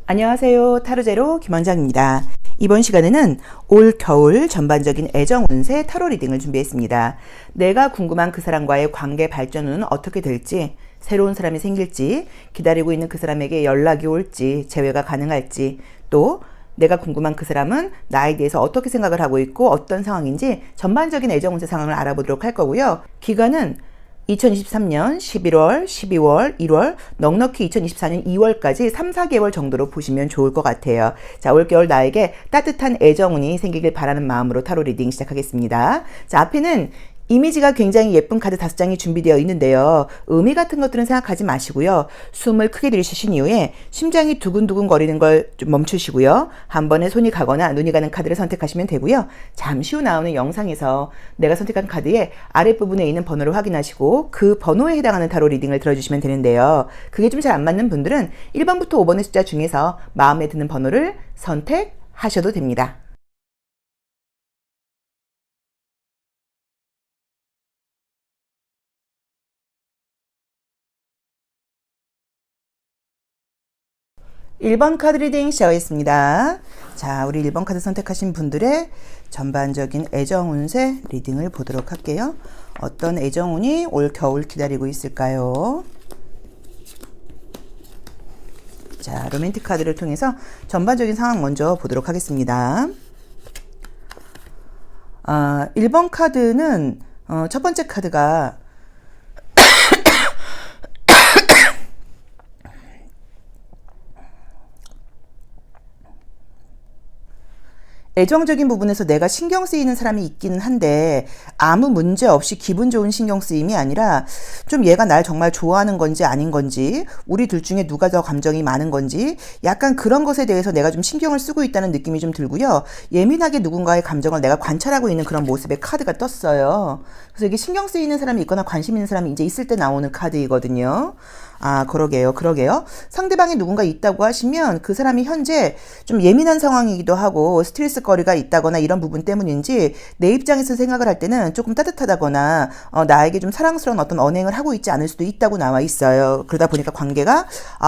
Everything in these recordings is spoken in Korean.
안녕하세요. 타로제로 김원장입니다. 이번 시간에는 올 겨울 전반적인 애정 운세 타로 리딩을 준비했습니다. 내가 궁금한 그 사람과의 관계 발전은 어떻게 될지, 새로운 사람이 생길지, 기다리고 있는 그 사람에게 연락이 올지, 재회가 가능할지, 또 내가 궁금한 그 사람은 나에 대해서 어떻게 생각을 하고 있고 어떤 상황인지 전반적인 애정 운세 상황을 알아보도록 할 거고요. 기간은 2023년 11월, 12월, 1월, 넉넉히 2024년 2월까지 3, 4개월 정도로 보시면 좋을 것 같아요. 자, 올겨울 나에게 따뜻한 애정운이 생기길 바라는 마음으로 타로 리딩 시작하겠습니다. 자, 앞에는 이미지가 굉장히 예쁜 카드 5장이 준비되어 있는데요. 의미 같은 것들은 생각하지 마시고요. 숨을 크게 들이쉬신 이후에 심장이 두근두근 거리는 걸 좀 멈추시고요. 한 번에 손이 가거나 눈이 가는 카드를 선택하시면 되고요. 잠시 후 나오는 영상에서 내가 선택한 카드의 아랫부분에 있는 번호를 확인하시고 그 번호에 해당하는 타로 리딩을 들어주시면 되는데요. 그게 좀 잘 안 맞는 분들은 1번부터 5번의 숫자 중에서 마음에 드는 번호를 선택하셔도 됩니다. 1번 카드 리딩 시작하겠습니다. 자, 우리 1번 카드 선택하신 분들의 전반적인 애정 운세 리딩을 보도록 할게요. 어떤 애정운이 올 겨울 기다리고 있을까요? 자, 로맨틱 카드를 통해서 전반적인 상황 먼저 보도록 하겠습니다. 1번 카드는 첫 번째 카드가 애정적인 부분에서 내가 신경 쓰이는 사람이 있기는 한데 아무 문제 없이 기분 좋은 신경 쓰임이 아니라 좀 얘가 날 정말 좋아하는 건지 아닌 건지, 우리 둘 중에 누가 더 감정이 많은 건지 약간 그런 것에 대해서 내가 좀 신경을 쓰고 있다는 느낌이 좀 들고요. 예민하게 누군가의 감정을 내가 관찰하고 있는 그런 모습의 카드가 떴어요. 그래서 이게 신경 쓰이는 사람이 있거나 관심 있는 사람이 이제 있을 때 나오는 카드이거든요. 그러게요. 상대방이 누군가 있다고 하시면 그 사람이 현재 좀 예민한 상황이기도 하고 스트레스 거리가 있다거나 이런 부분 때문인지 내 입장에서 생각을 할 때는 조금 따뜻하다거나 나에게 좀 사랑스러운 어떤 언행을 하고 있지 않을 수도 있다고 나와 있어요. 그러다 보니까 관계가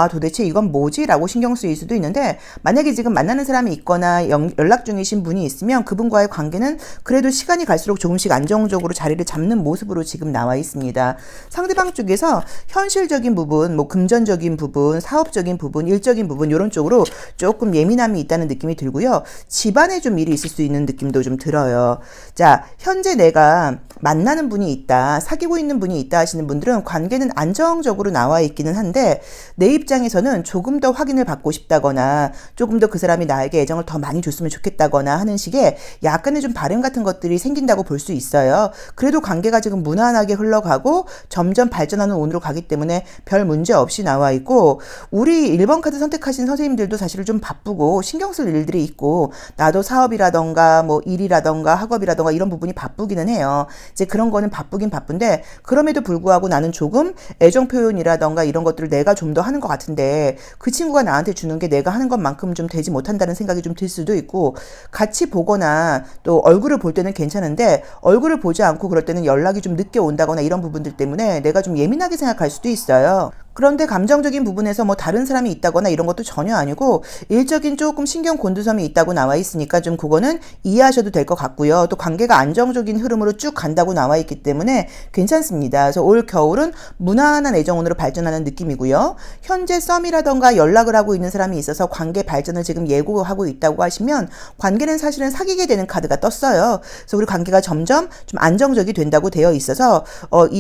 도대체 이건 뭐지? 라고 신경 쓰일 수도 있는데, 만약에 지금 만나는 사람이 있거나 연락 중이신 분이 있으면 그분과의 관계는 그래도 시간이 갈수록 조금씩 안정적으로 자리를 잡는 모습으로 지금 나와 있습니다. 상대방 쪽에서 현실적인 부분, 뭐 금전적인 부분, 사업적인 부분, 일적인 부분 이런 쪽으로 조금 예민함이 있다는 느낌이 들고요. 집안에 좀 일이 있을 수 있는 느낌도 좀 들어요. 자, 현재 내가 만나는 분이 있다, 사귀고 있는 분이 있다 하시는 분들은 관계는 안정적으로 나와 있기는 한데 내 입장에서는 조금 더 확인을 받고 싶다거나 조금 더 그 사람이 나에게 애정을 더 많이 줬으면 좋겠다거나 하는 식의 약간의 좀 바램 같은 것들이 생긴다고 볼 수 있어요. 그래도 관계가 지금 무난하게 흘러가고 점점 발전하는 운으로 가기 때문에 별 문제 없이 나와 있고, 우리 1번 카드 선택하신 선생님들도 사실 좀 바쁘고 신경 쓸 일들이 있고, 나도 사업이라던가 뭐 일이라던가 학업이라던가 이런 부분이 바쁘기는 해요. 이제 그런 거는 바쁘긴 바쁜데 그럼에도 불구하고 나는 조금 애정 표현이라던가 이런 것들을 내가 좀 더 하는 것 같은데 그 친구가 나한테 주는 게 내가 하는 것만큼 좀 되지 못한다는 생각이 좀 들 수도 있고, 같이 보거나 또 얼굴을 볼 때는 괜찮은데 얼굴을 보지 않고 그럴 때는 연락이 좀 늦게 온다거나 이런 부분들 때문에 내가 좀 예민하게 생각할 수도 있어요. 그런데 감정적인 부분에서 뭐 다른 사람이 있다거나 이런 것도 전혀 아니고 일적인 조금 신경 곤두섬이 있다고 나와 있으니까 좀 그거는 이해하셔도 될 것 같고요. 또 관계가 안정적인 흐름으로 쭉 간다고 나와 있기 때문에 괜찮습니다. 그래서 올 겨울은 무난한 애정운으로 발전하는 느낌이고요. 현재 썸이라던가 연락을 하고 있는 사람이 있어서 관계 발전을 지금 예고하고 있다고 하시면 관계는 사실은 사귀게 되는 카드가 떴어요. 그래서 우리 관계가 점점 좀 안정적이 된다고 되어 있어서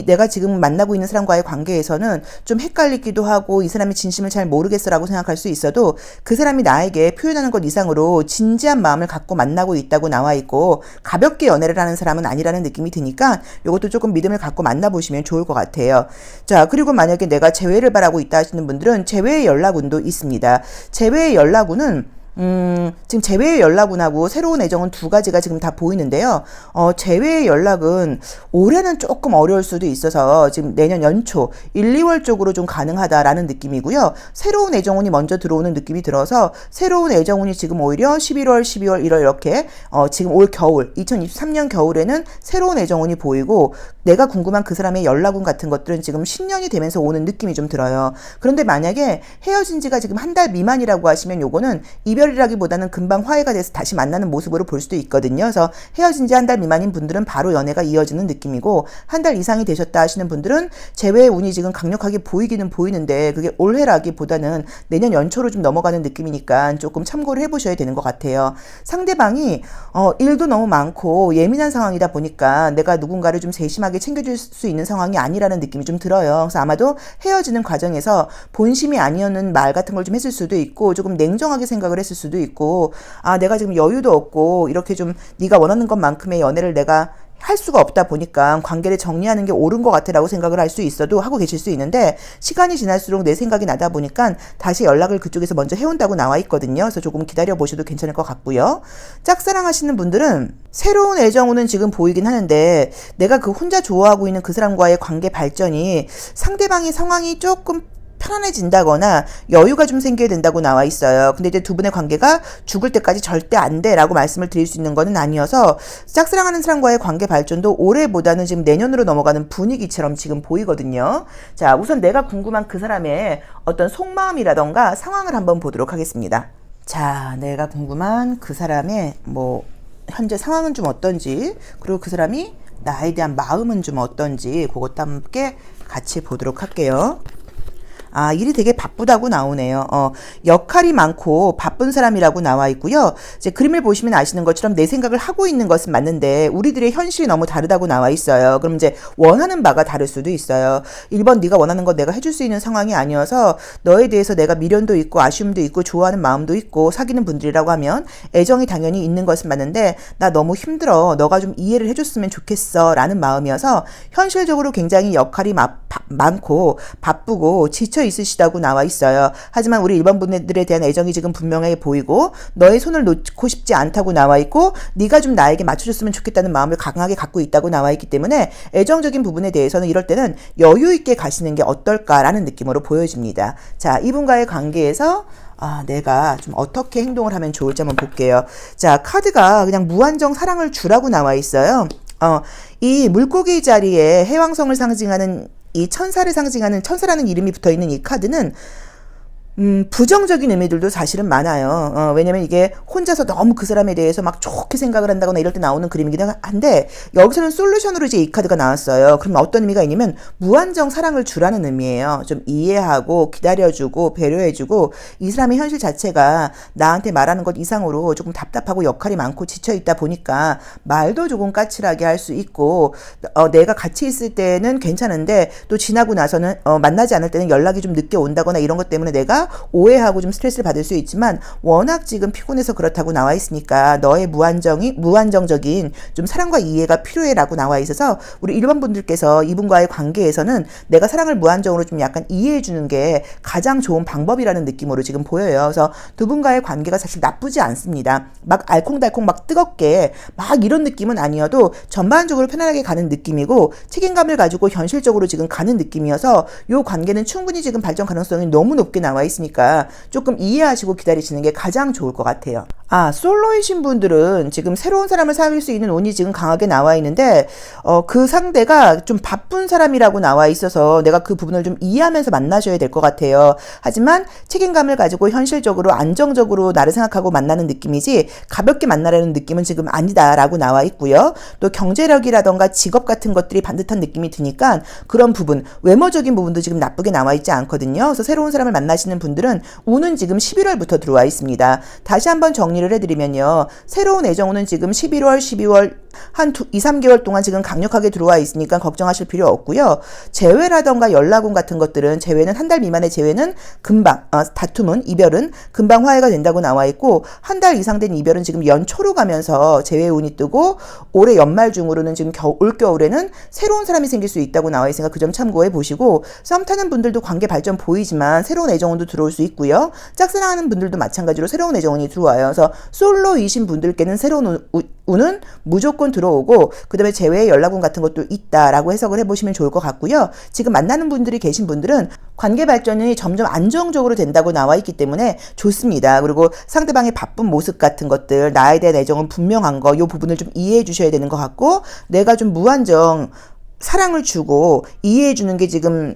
내가 지금 만나고 있는 사람과의 관계에서는 좀 헷갈리기도 하고 이 사람이 진심을 잘 모르겠어라고 생각할 수 있어도 그 사람이 나에게 표현하는 것 이상으로 진지한 마음을 갖고 만나고 있다고 나와 있고, 가볍게 연애를 하는 사람은 아니라는 느낌이 드니까 이것도 조금 믿음을 갖고 만나보시면 좋을 것 같아요. 자, 그리고 만약에 내가 재회를 바라고 있다 하시는 분들은 재회의 연락운도 있습니다. 재회의 연락운은 지금 재회의 연락운하고 새로운 애정은 두 가지가 지금 다 보이는데요. 재회의 연락은 올해는 조금 어려울 수도 있어서 지금 내년 연초 1, 2월 쪽으로 좀 가능하다라는 느낌이고요. 새로운 애정운이 먼저 들어오는 느낌이 들어서 새로운 애정운이 지금 오히려 11월, 12월, 1월 이렇게 지금 올 겨울 2023년 겨울에는 새로운 애정운이 보이고 내가 궁금한 그 사람의 연락운 같은 것들은 지금 신년이 되면서 오는 느낌이 좀 들어요. 그런데 만약에 헤어진 지가 지금 한 달 미만이라고 하시면 요거는 이별이라기보다는 금방 화해가 돼서 다시 만나는 모습으로 볼 수도 있거든요. 그래서 헤어진 지 한 달 미만인 분들은 바로 연애가 이어지는 느낌이고 한 달 이상이 되셨다 하시는 분들은 재회의 운이 지금 강력하게 보이기는 보이는데 그게 올해라기보다는 내년 연초로 좀 넘어가는 느낌이니까 조금 참고를 해보셔야 되는 것 같아요. 상대방이 일도 너무 많고 예민한 상황이다 보니까 내가 누군가를 좀 세심하게 챙겨줄 수 있는 상황이 아니라는 느낌이 좀 들어요. 그래서 아마도 헤어지는 과정에서 본심이 아니었는 말 같은 걸 좀 했을 수도 있고 조금 냉정하게 생각을 했을 수도 있고 내가 지금 여유도 없고 이렇게 좀 네가 원하는 것만큼의 연애를 내가 할 수가 없다 보니까 관계를 정리하는 게 옳은 것 같아라고 생각을 할 수 있어도 하고 계실 수 있는데 시간이 지날수록 내 생각이 나다 보니까 다시 연락을 그쪽에서 먼저 해온다고 나와 있거든요. 그래서 조금 기다려 보셔도 괜찮을 것 같고요. 짝사랑하시는 분들은 새로운 애정운은 지금 보이긴 하는데 내가 그 혼자 좋아하고 있는 그 사람과의 관계 발전이 상대방의 상황이 조금 편안해진다거나 여유가 좀 생겨야 된다고 나와 있어요. 근데 이제 두 분의 관계가 죽을 때까지 절대 안 돼 라고 말씀을 드릴 수 있는 거는 아니어서 짝사랑하는 사람과의 관계 발전도 올해보다는 지금 내년으로 넘어가는 분위기처럼 지금 보이거든요. 자, 우선 내가 궁금한 그 사람의 어떤 속마음이라던가 상황을 한번 보도록 하겠습니다. 자, 내가 궁금한 그 사람의 현재 상황은 좀 어떤지, 그리고 그 사람이 나에 대한 마음은 좀 어떤지 그것도 함께 같이 보도록 할게요. 일이 되게 바쁘다고 나오네요. 역할이 많고 바쁜 사람이라고 나와 있고요. 이제 그림을 보시면 아시는 것처럼 내 생각을 하고 있는 것은 맞는데 우리들의 현실이 너무 다르다고 나와 있어요. 그럼 이제 원하는 바가 다를 수도 있어요. 1번 네가 원하는 건 내가 해줄 수 있는 상황이 아니어서 너에 대해서 내가 미련도 있고 아쉬움도 있고 좋아하는 마음도 있고 사귀는 분들이라고 하면 애정이 당연히 있는 것은 맞는데 나 너무 힘들어. 너가 좀 이해를 해줬으면 좋겠어 라는 마음이어서 현실적으로 굉장히 역할이 많고 바쁘고 지쳐 있으시다고 나와 있어요. 하지만 우리 1번 분들에 대한 애정이 지금 분명하게 보이고 너의 손을 놓고 싶지 않다고 나와 있고 네가 좀 나에게 맞춰줬으면 좋겠다는 마음을 강하게 갖고 있다고 나와 있기 때문에 애정적인 부분에 대해서는 이럴 때는 여유 있게 가시는 게 어떨까라는 느낌으로 보여집니다. 자, 이분과의 관계에서 내가 좀 어떻게 행동을 하면 좋을지 한번 볼게요. 자, 카드가 그냥 무한정 사랑을 주라고 나와 있어요. 이 물고기 자리에 해왕성을 상징하는 이 천사를 상징하는 천사라는 이름이 붙어있는 이 카드는 부정적인 의미들도 사실은 많아요. 왜냐면 이게 혼자서 너무 그 사람에 대해서 막 좋게 생각을 한다거나 이럴 때 나오는 그림이긴 한데 여기서는 솔루션으로 이제 이 카드가 나왔어요. 그럼 어떤 의미가 있냐면 무한정 사랑을 주라는 의미예요. 좀 이해하고 기다려주고 배려해주고 이 사람의 현실 자체가 나한테 말하는 것 이상으로 조금 답답하고 역할이 많고 지쳐있다 보니까 말도 조금 까칠하게 할 수 있고 내가 같이 있을 때는 괜찮은데 또 지나고 나서는 만나지 않을 때는 연락이 좀 늦게 온다거나 이런 것 때문에 내가 오해하고 좀 스트레스를 받을 수 있지만 워낙 지금 피곤해서 그렇다고 나와 있으니까 너의 무한정적인 좀 사랑과 이해가 필요해라고 나와 있어서 우리 1번 분들께서 이분과의 관계에서는 내가 사랑을 무한정으로 좀 약간 이해해 주는 게 가장 좋은 방법이라는 느낌으로 지금 보여요. 그래서 두 분과의 관계가 사실 나쁘지 않습니다. 막 알콩달콩 막 뜨겁게 막 이런 느낌은 아니어도 전반적으로 편안하게 가는 느낌이고 책임감을 가지고 현실적으로 지금 가는 느낌이어서 이 관계는 충분히 지금 발전 가능성이 너무 높게 나와 있으니까 조금 이해하시고 기다리시는 게 가장 좋을 것 같아요. 솔로이신 분들은 지금 새로운 사람을 사귈 수 있는 운이 지금 강하게 나와 있는데 그 상대가 좀 바쁜 사람이라고 나와 있어서 내가 그 부분을 좀 이해하면서 만나셔야 될 것 같아요. 하지만 책임감을 가지고 현실적으로 안정적으로 나를 생각하고 만나는 느낌이지 가볍게 만나려는 느낌은 지금 아니다라고 나와 있고요. 또 경제력이라던가 직업 같은 것들이 반듯한 느낌이 드니까 그런 부분, 외모적인 부분도 지금 나쁘게 나와 있지 않거든요. 그래서 새로운 사람을 만나시는 분들은 운은 지금 11월부터 들어와 있습니다. 다시 한번 정리를 해드리면요. 새로운 애정운은 지금 11월, 12월 한 2, 3개월 동안 지금 강력하게 들어와 있으니까 걱정하실 필요 없고요. 재회라던가 연락운 같은 것들은 재회는 한 달 미만의 재회는 금방 다툼은 이별은 금방 화해가 된다고 나와 있고 한 달 이상 된 이별은 지금 연초로 가면서 재회 운이 뜨고 올해 연말 중으로는 지금 올겨울에는 새로운 사람이 생길 수 있다고 나와 있으니까 그 점 참고해 보시고 썸 타는 분들도 관계 발전 보이지만 새로운 애정운도 들어올 수 있고요. 짝사랑하는 분들도 마찬가지로 새로운 애정운이 들어와요. 그래서 솔로이신 분들께는 새로운 운은 무조건 들어오고 그 다음에 제외의 연락운 같은 것도 있다라고 해석을 해보시면 좋을 것 같고요. 지금 만나는 분들이 계신 분들은 관계 발전이 점점 안정적으로 된다고 나와 있기 때문에 좋습니다. 그리고 상대방의 바쁜 모습 같은 것들, 나에 대한 애정은 분명한 거, 이 부분을 좀 이해해 주셔야 되는 것 같고, 내가 좀 무한정 사랑을 주고 이해해 주는 게 지금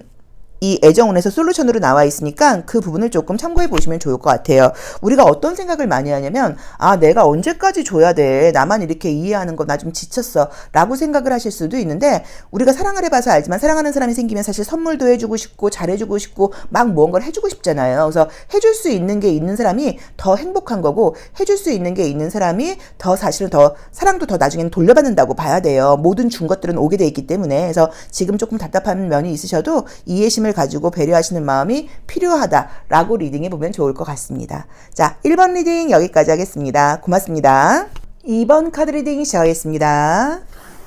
이 애정운에서 솔루션으로 나와 있으니까 그 부분을 조금 참고해 보시면 좋을 것 같아요. 우리가 어떤 생각을 많이 하냐면, 아, 내가 언제까지 줘야 돼? 나만 이렇게 이해하는 거 나 좀 지쳤어. 라고 생각을 하실 수도 있는데, 우리가 사랑을 해봐서 알지만 사랑하는 사람이 생기면 사실 선물도 해주고 싶고 잘해주고 싶고 막 무언가를 해주고 싶잖아요. 그래서 해줄 수 있는 게 있는 사람이 더 행복한 거고, 해줄 수 있는 게 있는 사람이 더 사실은 더 사랑도 더 나중에는 돌려받는다고 봐야 돼요. 모든 준 것들은 오게 돼 있기 때문에. 그래서 지금 조금 답답한 면이 있으셔도 이해심을 가지고 배려하시는 마음이 필요하다라고 리딩해 보면 좋을 것 같습니다. 자, 1번 리딩 여기까지 하겠습니다. 고맙습니다. 2번 카드 리딩 시작하겠습니다.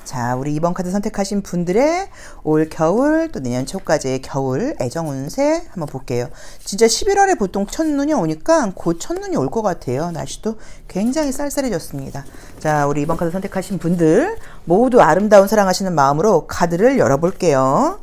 자, 우리 2번 카드 선택하신 분들의 올 겨울 또 내년 초까지의 겨울 애정 운세 한번 볼게요. 진짜 11월에 보통 첫눈이 오니까 곧 첫눈이 올 것 같아요. 날씨도 굉장히 쌀쌀해졌습니다. 자, 우리 2번 카드 선택하신 분들 모두 아름다운 사랑하시는 마음으로 카드를 열어볼게요.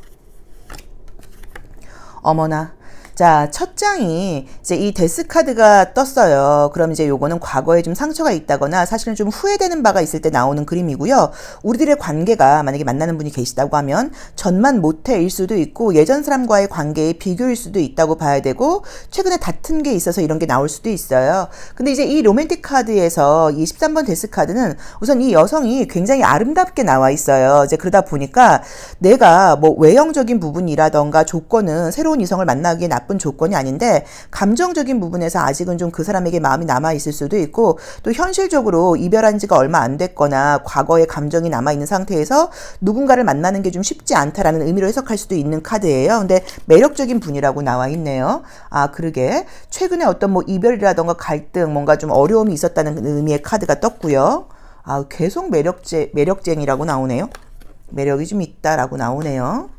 어머나. 자, 첫 장이 이제 이 데스 카드가 떴어요. 그럼 이제 요거는 과거에 좀 상처가 있다거나 사실은 좀 후회되는 바가 있을 때 나오는 그림이고요. 우리들의 관계가 만약에 만나는 분이 계시다고 하면 전만 모태일 수도 있고 예전 사람과의 관계의 비교일 수도 있다고 봐야 되고 최근에 다툰 게 있어서 이런 게 나올 수도 있어요. 근데 이제 이 로맨틱 카드에서 이 13번 데스 카드는 우선 이 여성이 굉장히 아름답게 나와 있어요. 이제 그러다 보니까 내가 뭐 외형적인 부분이라던가 조건은 새로운 이성을 만나기에 나쁜 조건이 아닌데 감정적인 부분에서 아직은 좀 그 사람에게 마음이 남아있을 수도 있고 또 현실적으로 이별한 지가 얼마 안 됐거나 과거의 감정이 남아있는 상태에서 누군가를 만나는 게 좀 쉽지 않다라는 의미로 해석할 수도 있는 카드예요. 근데 매력적인 분이라고 나와 있네요. 아, 그러게 최근에 어떤 뭐 이별이라던가 갈등 뭔가 좀 어려움이 있었다는 의미의 카드가 떴고요. 아, 계속 매력쟁이라고 나오네요. 매력이 좀 있다라고 나오네요.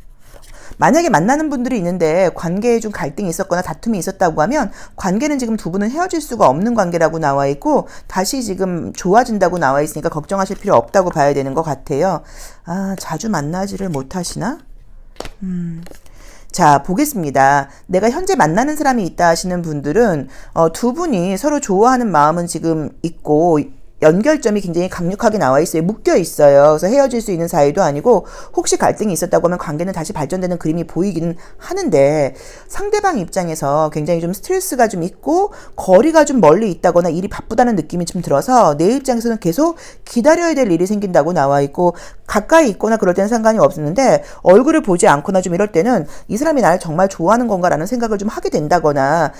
만약에 만나는 분들이 있는데 관계에 좀 갈등이 있었거나 다툼이 있었다고 하면 관계는 지금 두 분은 헤어질 수가 없는 관계라고 나와 있고 다시 지금 좋아진다고 나와 있으니까 걱정하실 필요 없다고 봐야 되는 것 같아요. 아, 자주 만나지를 못하시나? 자, 보겠습니다. 내가 현재 만나는 사람이 있다 하시는 분들은 두 분이 서로 좋아하는 마음은 지금 있고 연결점이 굉장히 강력하게 나와 있어요. 묶여 있어요. 그래서 헤어질 수 있는 사이도 아니고 혹시 갈등이 있었다고 하면 관계는 다시 발전되는 그림이 보이기는 하는데 상대방 입장에서 굉장히 좀 스트레스가 좀 있고 거리가 좀 멀리 있다거나 일이 바쁘다는 느낌이 좀 들어서 내 입장에서는 계속 기다려야 될 일이 생긴다고 나와 있고 가까이 있거나 그럴 때는 상관이 없는데 얼굴을 보지 않거나 좀 이럴 때는 이 사람이 나를 정말 좋아하는 건가라는 생각을 좀 하게 된다거나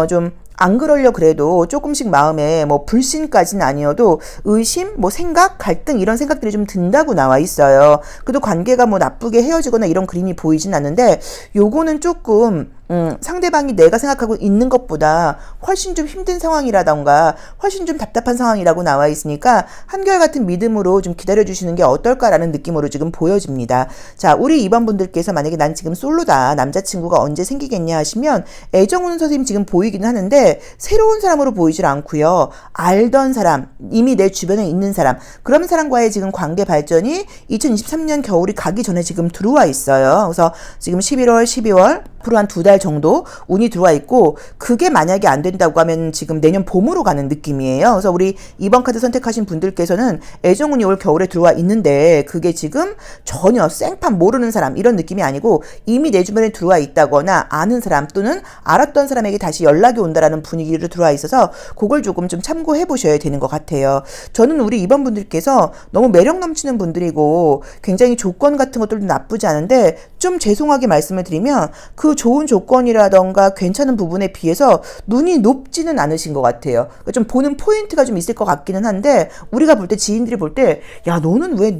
좀 안 그러려 그래도 조금씩 마음에 뭐 불신까지는 아니어도 의심, 뭐 생각, 갈등 이런 생각들이 좀 든다고 나와 있어요. 그래도 관계가 뭐 나쁘게 헤어지거나 이런 그림이 보이진 않는데 요거는 조금 상대방이 내가 생각하고 있는 것보다 훨씬 좀 힘든 상황이라던가 훨씬 좀 답답한 상황이라고 나와 있으니까 한결같은 믿음으로 좀 기다려주시는 게 어떨까라는 느낌으로 지금 보여집니다. 자, 우리 2번 분들께서 만약에 난 지금 솔로다, 남자친구가 언제 생기겠냐 하시면 애정운 선생님 지금 보이기는 하는데 새로운 사람으로 보이질 않고요. 알던 사람, 이미 내 주변에 있는 사람, 그런 사람과의 지금 관계 발전이 2023년 겨울이 가기 전에 지금 들어와 있어요. 그래서 지금 11월, 12월 앞으로 한 2달 정도 운이 들어와 있고 그게 만약에 안 된다고 하면 지금 내년 봄으로 가는 느낌이에요. 그래서 우리 2번 카드 선택하신 분들께서는 애정운이 올 겨울에 들어와 있는데 그게 지금 전혀 생판 모르는 사람 이런 느낌이 아니고 이미 내 주변에 들어와 있다거나 아는 사람 또는 알았던 사람에게 다시 연락이 온다라는 분위기로 들어와 있어서 그걸 조금 좀 참고해 보셔야 되는 것 같아요. 저는 우리 2번 분들께서 너무 매력 넘치는 분들이고 굉장히 조건 같은 것들도 나쁘지 않은데 좀 죄송하게 말씀을 드리면 그 좋은 조건이라던가 괜찮은 부분에 비해서 눈이 높지는 않으신 것 같아요. 그러니까 좀 보는 포인트가 좀 있을 것 같기는 한데 우리가 볼 때 지인들이 볼 때 야 너는 왜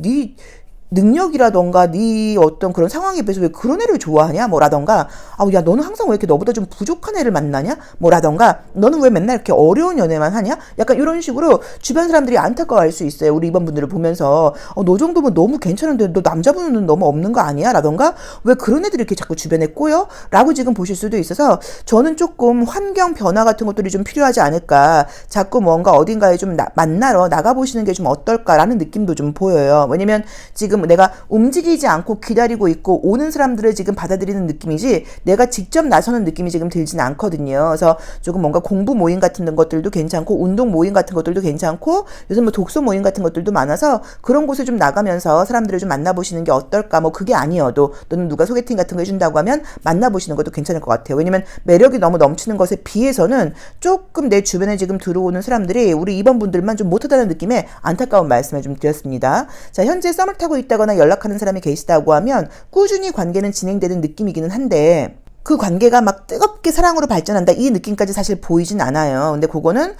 능력이라던가 네 어떤 그런 상황에 비해서 왜 그런 애를 좋아하냐 뭐라던가 야 너는 항상 왜 이렇게 너보다 좀 부족한 애를 만나냐 뭐라던가 너는 왜 맨날 이렇게 어려운 연애만 하냐 약간 이런 식으로 주변 사람들이 안타까워할 수 있어요. 우리 이번 분들을 보면서 너 정도면 너무 괜찮은데 너 남자분은 너무 없는 거 아니야 라던가 왜 그런 애들이 이렇게 자꾸 주변에 꼬여 라고 지금 보실 수도 있어서 저는 조금 환경 변화 같은 것들이 좀 필요하지 않을까. 자꾸 뭔가 어딘가에 좀 만나러 나가보시는 게 좀 어떨까라는 느낌도 좀 보여요. 왜냐면 지금 내가 움직이지 않고 기다리고 있고 오는 사람들을 지금 받아들이는 느낌이지 내가 직접 나서는 느낌이 지금 들진 않거든요. 그래서 조금 뭔가 공부 모임 같은 것들도 괜찮고 운동 모임 같은 것들도 괜찮고 요즘 뭐 독서 모임 같은 것들도 많아서 그런 곳에 좀 나가면서 사람들을 좀 만나보시는 게 어떨까. 뭐 그게 아니어도 또는 누가 소개팅 같은 거 해준다고 하면 만나보시는 것도 괜찮을 것 같아요. 왜냐면 매력이 너무 넘치는 것에 비해서는 조금 내 주변에 지금 들어오는 사람들이 우리 이번 분들만 좀 못하다는 느낌에 안타까운 말씀을 좀 드렸습니다. 자, 현재 썸을 타고 있다거나 연락하는 사람이 계시다고 하면 꾸준히 관계는 진행되는 느낌이기는 한데 그 관계가 막 뜨겁게 사랑으로 발전한다 이 느낌까지 사실 보이진 않아요. 근데 그거는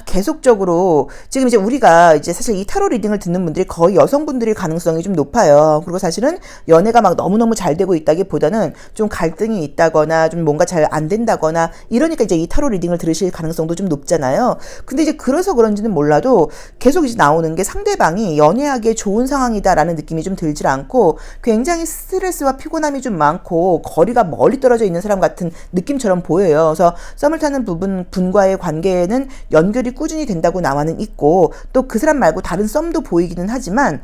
계속적으로 지금 이제 우리가 이제 사실 이 타로 리딩을 듣는 분들이 거의 여성분들일 가능성이 좀 높아요. 그리고 사실은 연애가 막 너무너무 잘 되고 있다기보다는 좀 갈등이 있다거나 좀 뭔가 잘 안 된다거나 이러니까 이제 이 타로 리딩을 들으실 가능성도 좀 높잖아요. 근데 이제 그래서 그런지는 몰라도 계속 이제 나오는 게 상대방이 연애하기에 좋은 상황이다라는 느낌이 좀 들질 않고 굉장히 스트레스와 피곤함이 좀 많고 거리가 멀리 떨어져 있는 사람 같은 느낌처럼 보여요. 그래서 썸을 타는 분과의 관계에는 연결이 꾸준히 된다고 나와는 있고 또 그 사람 말고 다른 썸도 보이기는 하지만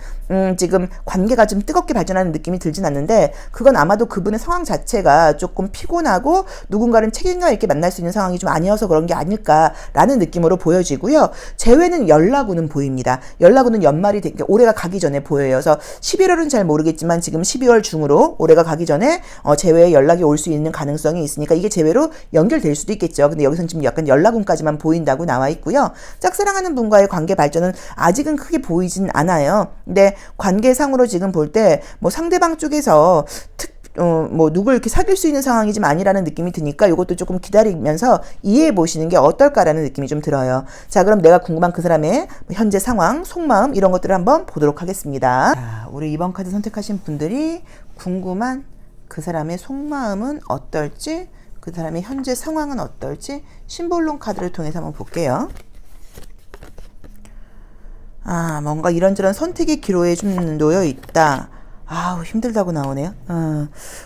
지금 관계가 좀 뜨겁게 발전하는 느낌이 들진 않는데 그건 아마도 그분의 상황 자체가 조금 피곤하고 누군가를 책임감 있게 만날 수 있는 상황이 좀 아니어서 그런 게 아닐까라는 느낌으로 보여지고요. 재회는 연락운은 보입니다. 연락운은 연말이 올해가 가기 전에 보여요. 그래서 11월은 잘 모르겠지만 지금 12월 중으로 올해가 가기 전에 재회에 연락이 올 수 있는 가능성이 있으니까 이게 재회로 연결될 수도 있겠죠. 근데 여기서는 지금 약간 연락운까지만 보인다고 나와 있고요. 짝사랑하는 분과의 관계 발전은 아직은 크게 보이진 않아요. 근데 관계상으로 지금 볼 때 뭐 상대방 쪽에서 뭐 누굴 이렇게 사귈 수 있는 상황이 좀 아니라는 느낌이 드니까 이것도 조금 기다리면서 이해해 보시는 게 어떨까라는 느낌이 좀 들어요. 자, 그럼 내가 궁금한 그 사람의 현재 상황, 속마음 이런 것들을 한번 보도록 하겠습니다. 자, 우리 이번 카드 선택하신 분들이 궁금한 그 사람의 속마음은 어떨지, 그 사람의 현재 상황은 어떨지 심볼론 카드를 통해서 한번 볼게요. 뭔가 이런저런 선택의 기로에 좀 놓여 있다. 힘들다고 나오네요.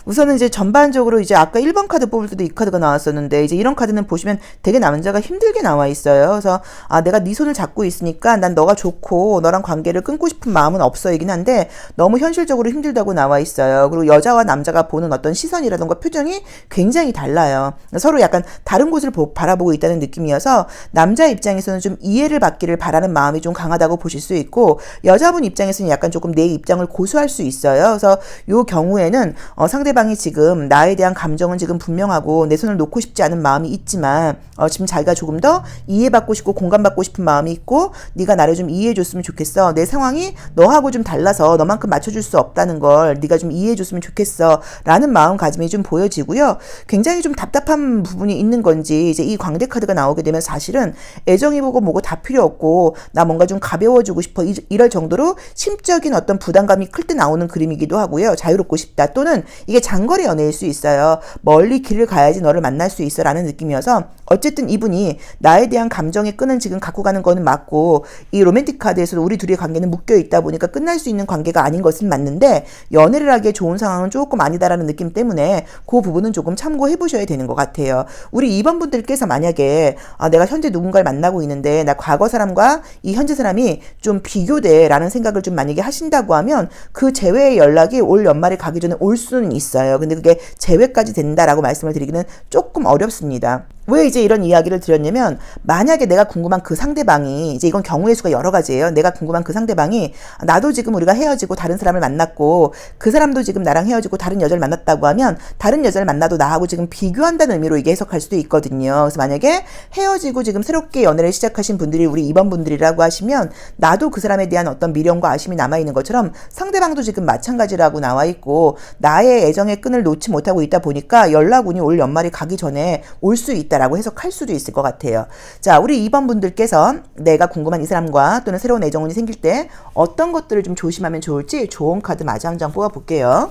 우선은 이제 전반적으로 이제 아까 1번 카드 뽑을 때도 이 카드가 나왔었는데 이제 이런 카드는 보시면 되게 남자가 힘들게 나와 있어요. 그래서 내가 네 손을 잡고 있으니까 난 너가 좋고 너랑 관계를 끊고 싶은 마음은 없어이긴 한데 너무 현실적으로 힘들다고 나와 있어요. 그리고 여자와 남자가 보는 어떤 시선이라던가 표정이 굉장히 달라요. 서로 약간 다른 곳을 바라보고 있다는 느낌이어서 남자 입장에서는 좀 이해를 받기를 바라는 마음이 좀 강하다고 보실 수 있고 여자분 입장에서는 약간 조금 내 입장을 고수할 수 있어요. 그래서 이 경우에는 상대방이 지금 나에 대한 감정은 지금 분명하고 내 손을 놓고 싶지 않은 마음이 있지만 지금 자기가 조금 더 이해받고 싶고 공감받고 싶은 마음이 있고 네가 나를 좀 이해해줬으면 좋겠어. 내 상황이 너하고 좀 달라서 너만큼 맞춰줄 수 없다는 걸 네가 좀 이해해줬으면 좋겠어 라는 마음가짐이 좀 보여지고요. 굉장히 좀 답답한 부분이 있는 건지 이제 이 광대 카드가 나오게 되면 사실은 애정이 보고 뭐고 다 필요 없고 나 뭔가 좀 가벼워지고 싶어 이럴 정도로 심적인 어떤 부담감이 클 때 나오는 그림이기도 하고요. 자유롭고 싶다 또는 이게 장거리 연애일 수 있어요. 멀리 길을 가야지 너를 만날 수 있어 라는 느낌이어서 어쨌든 이분이 나에 대한 감정의 끈은 지금 갖고 가는 거는 맞고 이 로맨틱 카드에서도 우리 둘의 관계는 묶여 있다 보니까 끝날 수 있는 관계가 아닌 것은 맞는데 연애를 하기에 좋은 상황은 조금 아니다라는 느낌 때문에 그 부분은 조금 참고해 보셔야 되는 것 같아요. 우리 2번 분들께서 만약에 내가 현재 누군가를 만나고 있는데 나 과거 사람과 이 현재 사람이 좀 비교돼 라는 생각을 좀 만약에 하신다고 하면 그 재회의 연락이 올 연말에 가기 전에 올 수는 있어요. 근데 그게 재회까지 된다라고 말씀을 드리기는 조금 어렵습니다. 왜 이제 이런 이야기를 드렸냐면 만약에 내가 궁금한 그 상대방이 이제 이건 경우의 수가 여러 가지예요. 내가 궁금한 그 상대방이 나도 지금 우리가 헤어지고 다른 사람을 만났고 그 사람도 지금 나랑 헤어지고 다른 여자를 만났다고 하면 다른 여자를 만나도 나하고 지금 비교한다는 의미로 이게 해석할 수도 있거든요. 그래서 만약에 헤어지고 지금 새롭게 연애를 시작하신 분들이 우리 2번 분들이라고 하시면 나도 그 사람에 대한 어떤 미련과 아쉬움이 남아있는 것처럼 상대방도 지금 마찬가지라고 나와 있고 나의 애정의 끈을 놓지 못하고 있다 보니까 연락운이 올 연말이 가기 전에 올 수 있다 있다라고 해석할 수도 있을 것 같아요. 자, 우리 2번 분들께서 내가 궁금한 이 사람과 또는 새로운 애정운이 생길 때 어떤 것들을 좀 조심하면 좋을지 좋은 카드 마저 한 장 뽑아볼게요.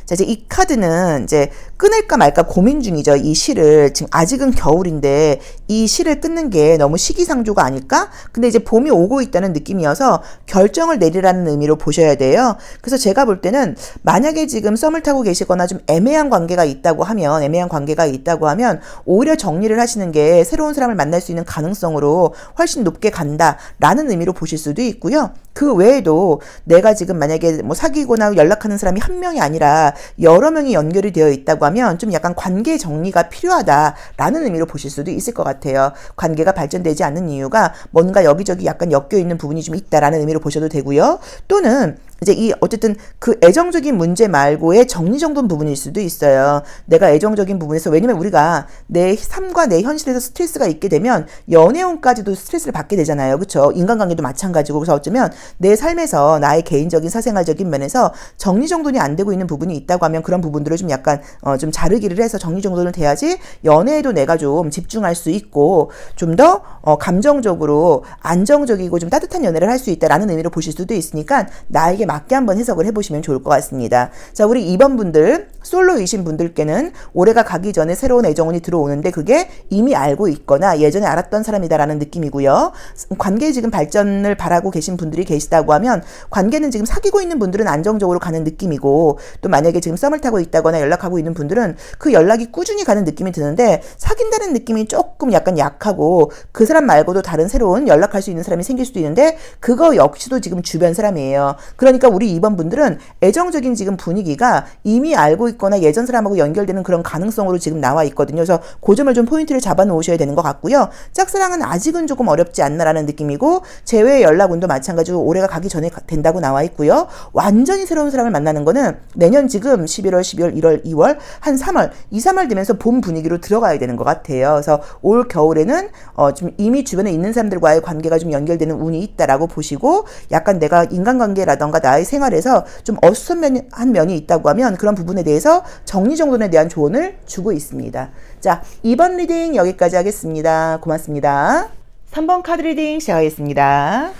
자, 이제 이 카드는 이제 끊을까 말까 고민 중이죠. 이 시를 지금 아직은 겨울인데 이 시를 끊는 게 너무 시기상조가 아닐까? 근데 이제 봄이 오고 있다는 느낌이어서 결정을 내리라는 의미로 보셔야 돼요. 그래서 제가 볼 때는 만약에 지금 썸을 타고 계시거나 좀 애매한 관계가 있다고 하면 오히려 정리를 하시는 게 새로운 사람을 만날 수 있는 가능성으로 훨씬 높게 간다라는 의미로 보실 수도 있고요. 그 외에도 내가 지금 만약에 뭐 사귀거나 연락하는 사람이 한 명이 아니라 여러 명이 연결이 되어 있다고 하면 좀 약간 관계 정리가 필요하다라는 의미로 보실 수도 있을 것 같아요. 관계가 발전되지 않는 이유가 뭔가 여기저기 약간 엮여 있는 부분이 좀 있다라는 의미로 보셔도 되고요. 또는 이제 이 어쨌든 그 애정적인 문제 말고의 정리정돈 부분일 수도 있어요. 내가 애정적인 부분에서 왜냐면 우리가 내 삶과 내 현실에서 스트레스가 있게 되면 연애운까지도 스트레스를 받게 되잖아요. 그렇죠? 인간관계도 마찬가지고 그래서 어쩌면 내 삶에서 나의 개인적인 사생활적인 면에서 정리정돈이 안 되고 있는 부분이 있다고 하면 그런 부분들을 좀 약간 좀 자르기를 해서 정리정돈을 돼야지 연애에도 내가 좀 집중할 수 있고 좀 더 감정적으로 안정적이고 좀 따뜻한 연애를 할 수 있다라는 의미로 보실 수도 있으니까 나에게 맞게 한번 해석을 해보시면 좋을 것 같습니다. 자, 우리 2번 분들 솔로이신 분들께는 올해가 가기 전에 새로운 애정운이 들어오는데 그게 이미 알고 있거나 예전에 알았던 사람이다라는 느낌이고요. 관계 지금 발전을 바라고 계신 분들이 계시다고 하면 관계는 지금 사귀고 있는 분들은 안정적으로 가는 느낌이고 또 만약에 지금 썸을 타고 있다거나 연락하고 있는 분들은 그 연락이 꾸준히 가는 느낌이 드는데 사귄다는 느낌이 조금 약간 약하고 그 사람 말고도 다른 새로운 연락할 수 있는 사람이 생길 수도 있는데 그거 역시도 지금 주변 사람이에요. 그러니까 우리 2번 분들은 애정적인 지금 분위기가 이미 알고 있거나 예전 사람하고 연결되는 그런 가능성으로 지금 나와 있거든요. 그래서 그 점을 좀 포인트를 잡아 놓으셔야 되는 것 같고요. 짝사랑은 아직은 조금 어렵지 않나라는 느낌이고 재회 연락운도 마찬가지로 올해가 가기 전에 된다고 나와 있고요. 완전히 새로운 사람을 만나는 거는 내년 지금 11월, 12월, 1월, 2월 한 3월, 2, 3월 되면서 봄 분위기로 들어가야 되는 것 같아요. 그래서 올 겨울에는 좀 이미 주변에 있는 사람들과의 관계가 좀 연결되는 운이 있다라고 보시고 약간 내가 인간관계라던가 나의 생활에서 좀 어수선한 면이 있다고 하면 그런 부분에 대해서 정리정돈에 대한 조언을 주고 있습니다. 자, 2번 리딩 여기까지 하겠습니다. 고맙습니다. 3번 카드 리딩 시작하겠습니다.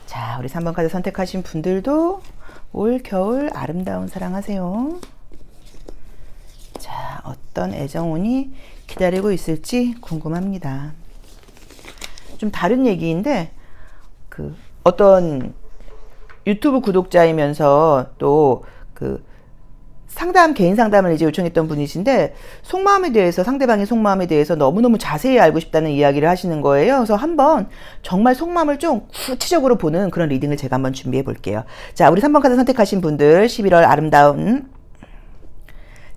자, 우리 3번 카드 선택하신 분들도 올 겨울 아름다운 사랑하세요. 자, 어떤 애정운이 기다리고 있을지 궁금합니다. 좀 다른 얘기인데 그 어떤 유튜브 구독자이면서 또 그 개인 상담을 이제 요청했던 분이신데 속마음에 대해서 상대방의 속마음에 대해서 너무너무 자세히 알고 싶다는 이야기를 하시는 거예요. 그래서 한번 정말 속마음을 좀 구체적으로 보는 그런 리딩을 제가 한번 준비해 볼게요. 자, 우리 3번 카드 선택하신 분들 11월 아름다운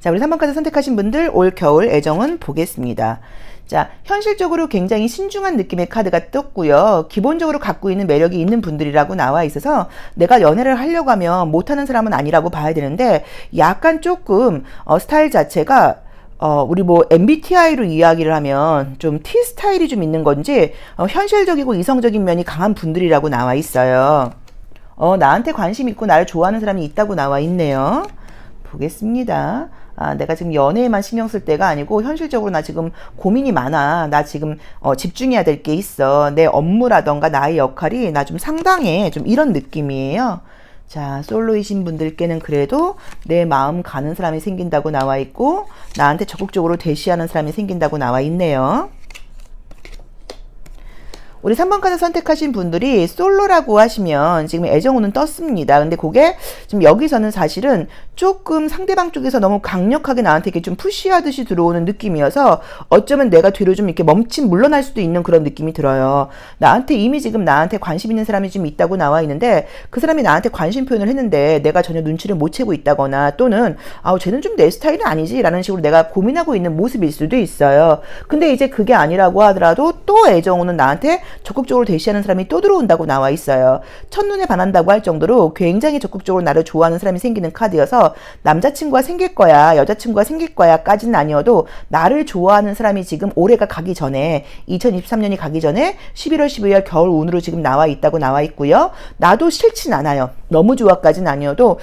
우리 3번 카드 선택하신 분들 올 겨울 애정은 보겠습니다. 자, 현실적으로 굉장히 신중한 느낌의 카드가 떴고요. 기본적으로 갖고 있는 매력이 있는 분들이라고 나와 있어서 내가 연애를 하려고 하면 못하는 사람은 아니라고 봐야 되는데 약간 조금 스타일 자체가 우리 뭐 MBTI로 이야기를 하면 좀 T 스타일이 좀 있는 건지 현실적이고 이성적인 면이 강한 분들이라고 나와 있어요. 나한테 관심 있고 나를 좋아하는 사람이 있다고 나와 있네요. 보겠습니다. 내가 지금 연애에만 신경 쓸 때가 아니고 현실적으로 나 지금 고민이 많아. 나 지금 집중해야 될 게 있어. 내 업무라던가 나의 역할이 나 좀 상당해. 좀 이런 느낌이에요. 자, 솔로이신 분들께는 그래도 내 마음 가는 사람이 생긴다고 나와 있고 나한테 적극적으로 대시하는 사람이 생긴다고 나와 있네요. 우리 3번 카드 선택하신 분들이 솔로라고 하시면 지금 애정운은 떴습니다. 근데 그게 지금 여기서는 사실은 조금 상대방 쪽에서 너무 강력하게 나한테 이렇게 좀 푸시하듯이 들어오는 느낌이어서 어쩌면 내가 뒤로 좀 이렇게 물러날 수도 있는 그런 느낌이 들어요. 이미 지금 나한테 관심 있는 사람이 좀 있다고 나와 있는데 그 사람이 나한테 관심 표현을 했는데 내가 전혀 눈치를 못 채고 있다거나 또는 쟤는 좀 내 스타일은 아니지 라는 식으로 내가 고민하고 있는 모습일 수도 있어요. 근데 이제 그게 아니라고 하더라도 또 애정운은 나한테 적극적으로 대시하는 사람이 또 들어온다고 나와 있어요. 첫눈에 반한다고 할 정도로 굉장히 적극적으로 나를 좋아하는 사람이 생기는 카드여서 남자친구가 생길 거야, 여자친구가 생길 거야 까지는 아니어도 나를 좋아하는 사람이 지금 올해가 가기 전에 2023년이 가기 전에 11월 12월 겨울 운으로 지금 나와 있다고 나와 있고요. 나도 싫진 않아요. 너무 좋아까지는 아니어도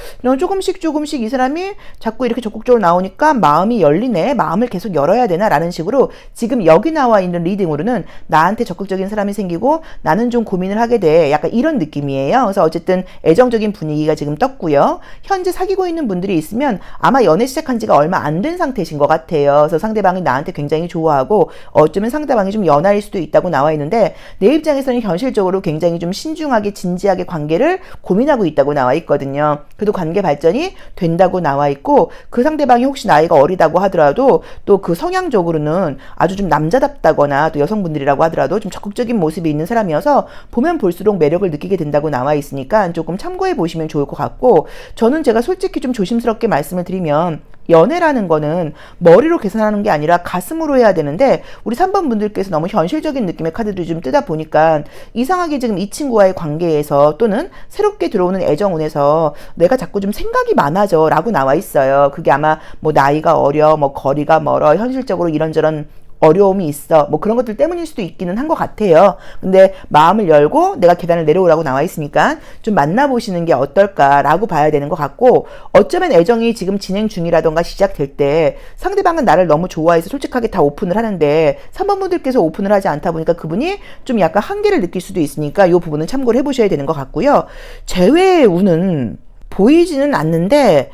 조금씩 이 사람이 자꾸 이렇게 적극적으로 나오니까 마음이 열리네, 마음을 계속 열어야 되나 라는 식으로 지금 여기 나와 있는 리딩으로는 나한테 적극적인 사람이 생기고 나는 좀 고민을 하게 돼, 약간 이런 느낌이에요. 그래서 어쨌든 애정적인 분위기가 지금 떴고요. 현재 사귀고 있는 분들이 있으면 아마 연애 시작한 지가 얼마 안 된 상태신 것 같아요. 그래서 상대방이 나한테 굉장히 좋아하고 어쩌면 상대방이 좀 연하일 수도 있다고 나와 있는데 내 입장에서는 현실적으로 굉장히 좀 신중하게 진지하게 관계를 고민하고 있다고 나와 있거든요. 그래도 관계 발전이 된다고 나와 있고 그 상대방이 혹시 나이가 어리다고 하더라도 또 그 성향적으로는 아주 좀 남자답다거나 또 여성분들이라고 하더라도 좀 적극적인 모습이 있는 사람이어서 보면 볼수록 매력을 느끼게 된다고 나와 있으니까 조금 참고해 보시면 좋을 것 같고, 저는 제가 솔직히 좀 조심스럽게 말씀을 드리면 연애라는 거는 머리로 계산하는 게 아니라 가슴으로 해야 되는데 우리 3번 분들께서 너무 현실적인 느낌의 카드들이 좀 뜨다 보니까 이상하게 지금 이 친구와의 관계에서 또는 새롭게 들어오는 애정운에서 내가 자꾸 좀 생각이 많아져 라고 나와 있어요. 그게 아마 뭐 나이가 어려, 뭐 거리가 멀어, 현실적으로 이런저런 어려움이 있어, 뭐 그런 것들 때문일 수도 있기는 한 것 같아요. 근데 마음을 열고 내가 계단을 내려오라고 나와 있으니까 좀 만나보시는 게 어떨까라고 봐야 되는 것 같고, 어쩌면 애정이 지금 진행 중이라던가 시작될 때 상대방은 나를 너무 좋아해서 솔직하게 다 오픈을 하는데 3번 분들께서 오픈을 하지 않다 보니까 그분이 좀 약간 한계를 느낄 수도 있으니까 이 부분은 참고를 해보셔야 되는 것 같고요. 재회의 운은 보이지는 않는데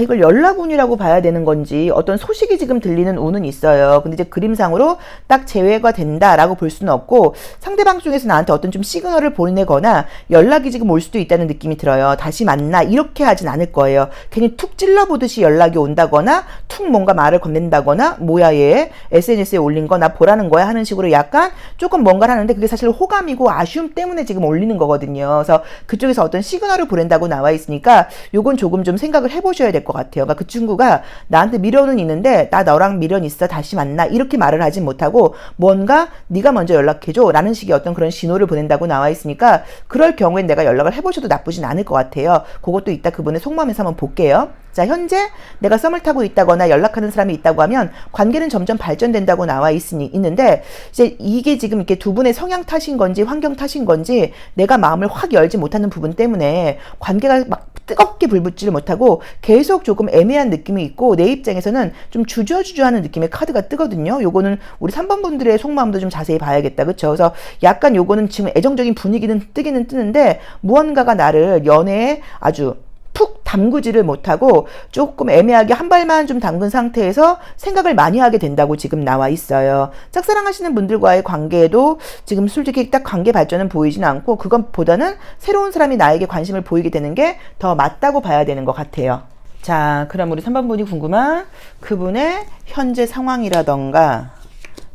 이걸 연락운이라고 봐야 되는 건지 어떤 소식이 지금 들리는 운은 있어요. 근데 이제 그림상으로 딱 제외가 된다라고 볼 수는 없고 상대방 쪽에서 나한테 어떤 좀 시그널을 보내거나 연락이 지금 올 수도 있다는 느낌이 들어요. 다시 만나 이렇게 하진 않을 거예요. 괜히 툭 찔러보듯이 연락이 온다거나 툭 뭔가 말을 건넨다거나 뭐야 얘 SNS에 올린 거 나 보라는 거야 하는 식으로 약간 조금 뭔가를 하는데 그게 사실 호감이고 아쉬움 때문에 지금 올리는 거거든요. 그래서 그쪽에서 어떤 시그널을 보낸다고 나와 있으니까 요건 조금 좀 생각을 해보셔야 될 것 같아요. 그러니까 그 친구가 나한테 미련은 있는데 나 너랑 미련 있어 다시 만나 이렇게 말을 하진 못하고 뭔가 네가 먼저 연락해줘 라는 식의 어떤 그런 신호를 보낸다고 나와 있으니까 그럴 경우엔 내가 연락을 해보셔도 나쁘진 않을 것 같아요. 그것도 이따 그분의 속마음에서 한번 볼게요. 자, 현재 내가 썸을 타고 있다거나 연락하는 사람이 있다고 하면 관계는 점점 발전된다고 나와 있는데 이제 이게 지금 이렇게 두 분의 성향 탓인 건지 환경 탓인 건지 내가 마음을 확 열지 못하는 부분 때문에 관계가 막 뜨겁게 불붙지를 못하고 계속 조금 애매한 느낌이 있고 내 입장에서는 좀 주저주저하는 느낌의 카드가 뜨거든요. 요거는 우리 3번 분들의 속마음도 좀 자세히 봐야겠다. 그쵸? 그래서 약간 요거는 지금 애정적인 분위기는 뜨기는 뜨는데 무언가가 나를 연애에 아주 푹 담그지를 못하고 조금 애매하게 한 발만 좀 담근 상태에서 생각을 많이 하게 된다고 지금 나와 있어요. 짝사랑하시는 분들과의 관계에도 지금 솔직히 딱 관계 발전은 보이진 않고 그것보다는 새로운 사람이 나에게 관심을 보이게 되는 게 더 맞다고 봐야 되는 것 같아요. 자, 그럼 우리 3번 분이 궁금한 그분의 현재 상황이라던가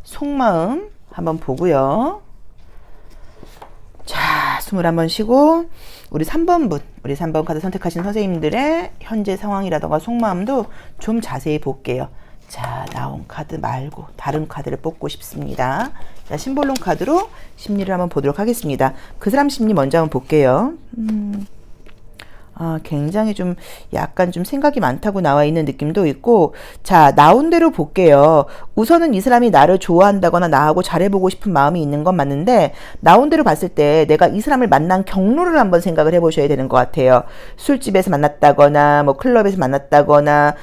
속마음 한번 보고요. 자, 숨을 한번 쉬고 우리 3번 분, 우리 3번 카드 선택하신 선생님들의 현재 상황이라던가 속마음도 좀 자세히 볼게요. 자, 나온 카드 말고 다른 카드를 뽑고 싶습니다. 자, 심볼론 카드로 심리를 한번 보도록 하겠습니다. 그 사람 심리 먼저 한번 볼게요. 굉장히 좀 약간 좀 생각이 많다고 나와 있는 느낌도 있고, 자, 나온 대로 볼게요. 우선은 이 사람이 나를 좋아한다거나 나하고 잘해보고 싶은 마음이 있는 건 맞는데 나온 대로 봤을 때 내가 이 사람을 만난 경로를 한번 생각을 해보셔야 되는 것 같아요. 술집에서 만났다거나 뭐 클럽에서 만났다거나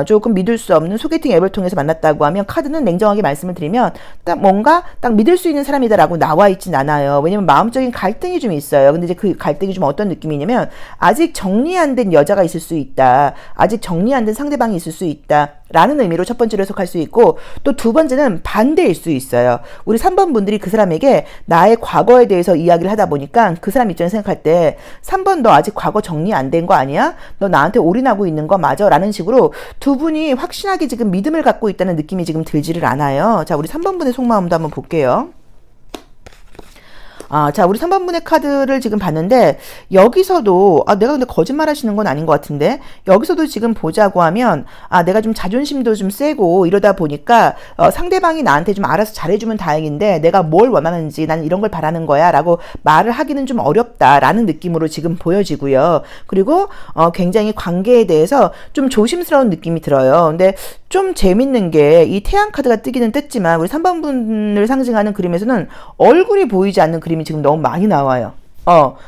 조금 믿을 수 없는 소개팅 앱을 통해서 만났다고 하면 카드는 냉정하게 말씀을 드리면 딱 뭔가 딱 믿을 수 있는 사람이다라고 나와 있진 않아요. 왜냐면 마음적인 갈등이 좀 있어요. 근데 이제 그 갈등이 좀 어떤 느낌이냐면 아직 정리 안 된 여자가 있을 수 있다. 아직 정리 안 된 상대방이 있을 수 있다. 라는 의미로 첫 번째로 해석할 수 있고 또 두 번째는 반대일 수 있어요. 우리 3번 분들이 그 사람에게 나의 과거에 대해서 이야기를 하다 보니까 그 사람 입장에서 생각할 때 3번 너 아직 과거 정리 안 된 거 아니야? 너 나한테 올인하고 있는 거 맞아? 라는 식으로 두 분이 확신하게 지금 믿음을 갖고 있다는 느낌이 지금 들지를 않아요. 자, 우리 3번 분의 속마음도 한번 볼게요. 자, 우리 3번분의 카드를 지금 봤는데, 여기서도, 내가 근데 거짓말 하시는 건 아닌 것 같은데, 여기서도 지금 보자고 하면, 내가 좀 자존심도 좀 세고, 이러다 보니까, 상대방이 나한테 좀 알아서 잘해주면 다행인데, 내가 뭘 원하는지, 난 이런 걸 바라는 거야, 라고 말을 하기는 좀 어렵다라는 느낌으로 지금 보여지고요. 그리고, 굉장히 관계에 대해서 좀 조심스러운 느낌이 들어요. 근데 좀 재밌는 게, 이 태양 카드가 뜨기는 떴지만, 우리 3번분을 상징하는 그림에서는 얼굴이 보이지 않는 그림이 지금 너무 많이 나와요.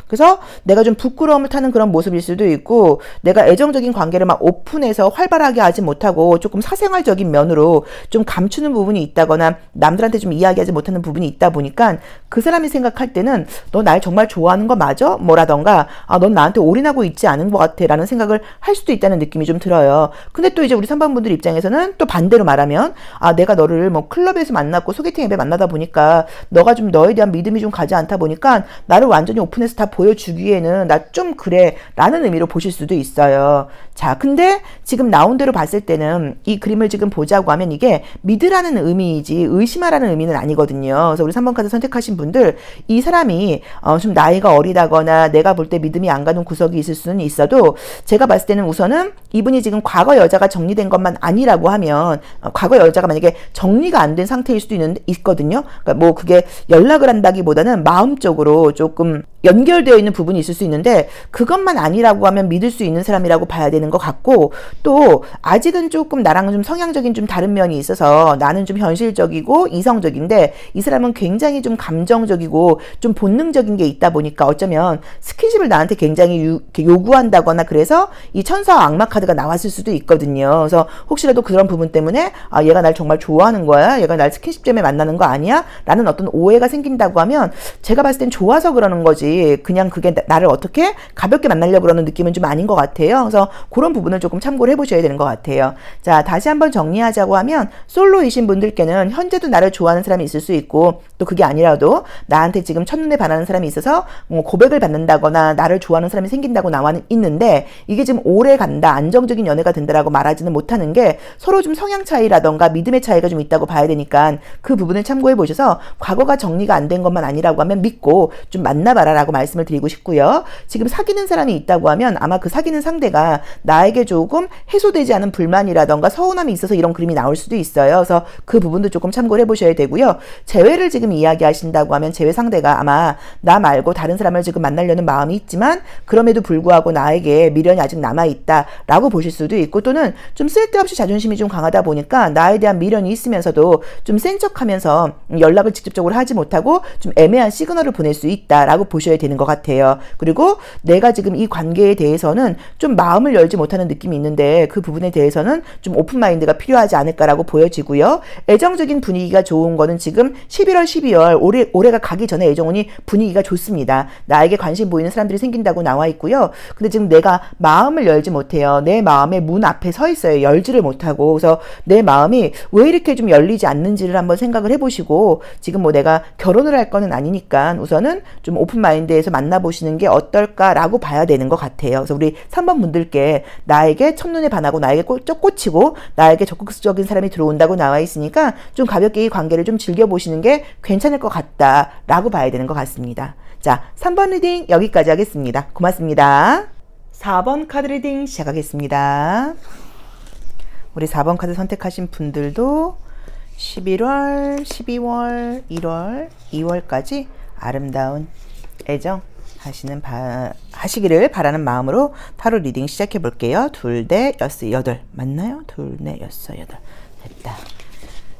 그래서 내가 좀 부끄러움을 타는 그런 모습일 수도 있고, 내가 애정적인 관계를 막 오픈해서 활발하게 하지 못하고 조금 사생활적인 면으로 좀 감추는 부분이 있다거나 남들한테 좀 이야기하지 못하는 부분이 있다 보니까 그 사람이 생각할 때는 너 날 정말 좋아하는 거 맞아? 뭐라던가, 넌 나한테 올인하고 있지 않은 것 같아 라는 생각을 할 수도 있다는 느낌이 좀 들어요. 근데 또 이제 우리 3번 분들 입장에서는 또 반대로 말하면, 내가 너를 뭐 클럽에서 만났고 소개팅 앱에 만나다 보니까 너가 좀 너에 대한 믿음이 좀 가지 않다 보니까 나를 완전히 오픈해서 다 보여주기에는 나 좀 그래 라는 의미로 보실 수도 있어요. 자, 근데 지금 나온 대로 봤을 때는 이 그림을 지금 보자고 하면 이게 믿으라는 의미이지 의심하라는 의미는 아니거든요. 그래서 우리 3번 카드 선택하신 분들, 이 사람이 좀 나이가 어리다거나 내가 볼 때 믿음이 안 가는 구석이 있을 수는 있어도, 제가 봤을 때는 우선은 이분이 지금 과거 여자가 정리된 것만 아니라고 하면, 과거 여자가 만약에 정리가 안 된 상태일 수도 있거든요. 그러니까 뭐 그게 연락을 한다기보다는 마음적으로 조금 연결되어 있는 부분이 있을 수 있는데, 그것만 아니라고 하면 믿을 수 있는 사람이라고 봐야 되는 것 같고, 또 아직은 조금 나랑 좀 성향적인 좀 다른 면이 있어서 나는 좀 현실적이고 이성적인데, 이 사람은 굉장히 좀 감정적이고 좀 본능적인 게 있다 보니까 어쩌면 스킨십을 나한테 굉장히 요구한다거나, 그래서 이 천사와 악마 카드가 나왔을 수도 있거든요. 그래서 혹시라도 그런 부분 때문에 얘가 날 정말 좋아하는 거야? 얘가 날 스킨십 때문에 만나는 거 아니야? 라는 어떤 오해가 생긴다고 하면, 제가 봤을 땐 좋아서 그러는 거지, 그냥 그게 나를 어떻게 가볍게 만나려고 그러는 느낌은 좀 아닌 것 같아요. 그래서 그런 부분을 조금 참고를 해보셔야 되는 것 같아요. 자, 다시 한번 정리하자고 하면, 솔로이신 분들께는 현재도 나를 좋아하는 사람이 있을 수 있고, 또 그게 아니라도 나한테 지금 첫눈에 반하는 사람이 있어서 뭐 고백을 받는다거나 나를 좋아하는 사람이 생긴다고 나와 있는데, 이게 지금 오래 간다, 안정적인 연애가 된다라고 말하지는 못하는 게, 서로 좀 성향 차이라던가 믿음의 차이가 좀 있다고 봐야 되니까 그 부분을 참고해 보셔서, 과거가 정리가 안 된 것만 아니라고 하면 믿고 좀 만나봐라 라고 말씀을 드리고 싶고요. 지금 사귀는 사람이 있다고 하면 아마 그 사귀는 상대가 나에게 조금 해소되지 않은 불만이라던가 서운함이 있어서 이런 그림이 나올 수도 있어요. 그래서 그 부분도 조금 참고를 해보셔야 되고요. 재회를 지금 이야기하신다고 하면, 재회 상대가 아마 나 말고 다른 사람을 지금 만나려는 마음이 있지만 그럼에도 불구하고 나에게 미련이 아직 남아있다 라고 보실 수도 있고, 또는 좀 쓸데없이 자존심이 좀 강하다 보니까 나에 대한 미련이 있으면서도 좀 센 척하면서 연락을 직접적으로 하지 못하고 좀 애매한 시그널을 보낼 수 있다라고 보셔야 되는 것 같아요. 그리고 내가 지금 이 관계에 대해서는 좀 마음을 열지 못하는 느낌이 있는데, 그 부분에 대해서는 좀 오픈마인드가 필요하지 않을까라고 보여지고요. 애정적인 분위기가 좋은 거는 지금 11월, 12월 올해가 가기 전에 애정운이 분위기가 좋습니다. 나에게 관심 보이는 사람들이 생긴다고 나와 있고요. 근데 지금 내가 마음을 열지 못해요. 내 마음의 문 앞에 서 있어요. 열지를 못하고. 그래서 내 마음이 왜 이렇게 좀 열리지 않는지를 한번 생각을 해보시고, 지금 뭐 내가 결혼을 할 거는 아니니까 우선은 좀 오픈마인드에서 만나보시는 게 어떨까라고 봐야 되는 것 같아요. 그래서 우리 3번 분들께 나에게 첫눈에 반하고 나에게 꽂히고 나에게 적극적인 사람이 들어온다고 나와 있으니까 좀 가볍게 이 관계를 좀 즐겨보시는 게 괜찮을 것 같다라고 봐야 되는 것 같습니다. 자, 3번 리딩 여기까지 하겠습니다. 고맙습니다. 4번 카드 리딩 시작하겠습니다. 우리 4번 카드 선택하신 분들도 11월, 12월, 1월, 2월까지 아름다운 애정 하시기를 바라는 마음으로 타로 리딩 시작해 볼게요. 둘, 넷, 여섯, 여덟. 맞나요? 둘, 넷, 여섯, 여덟. 됐다.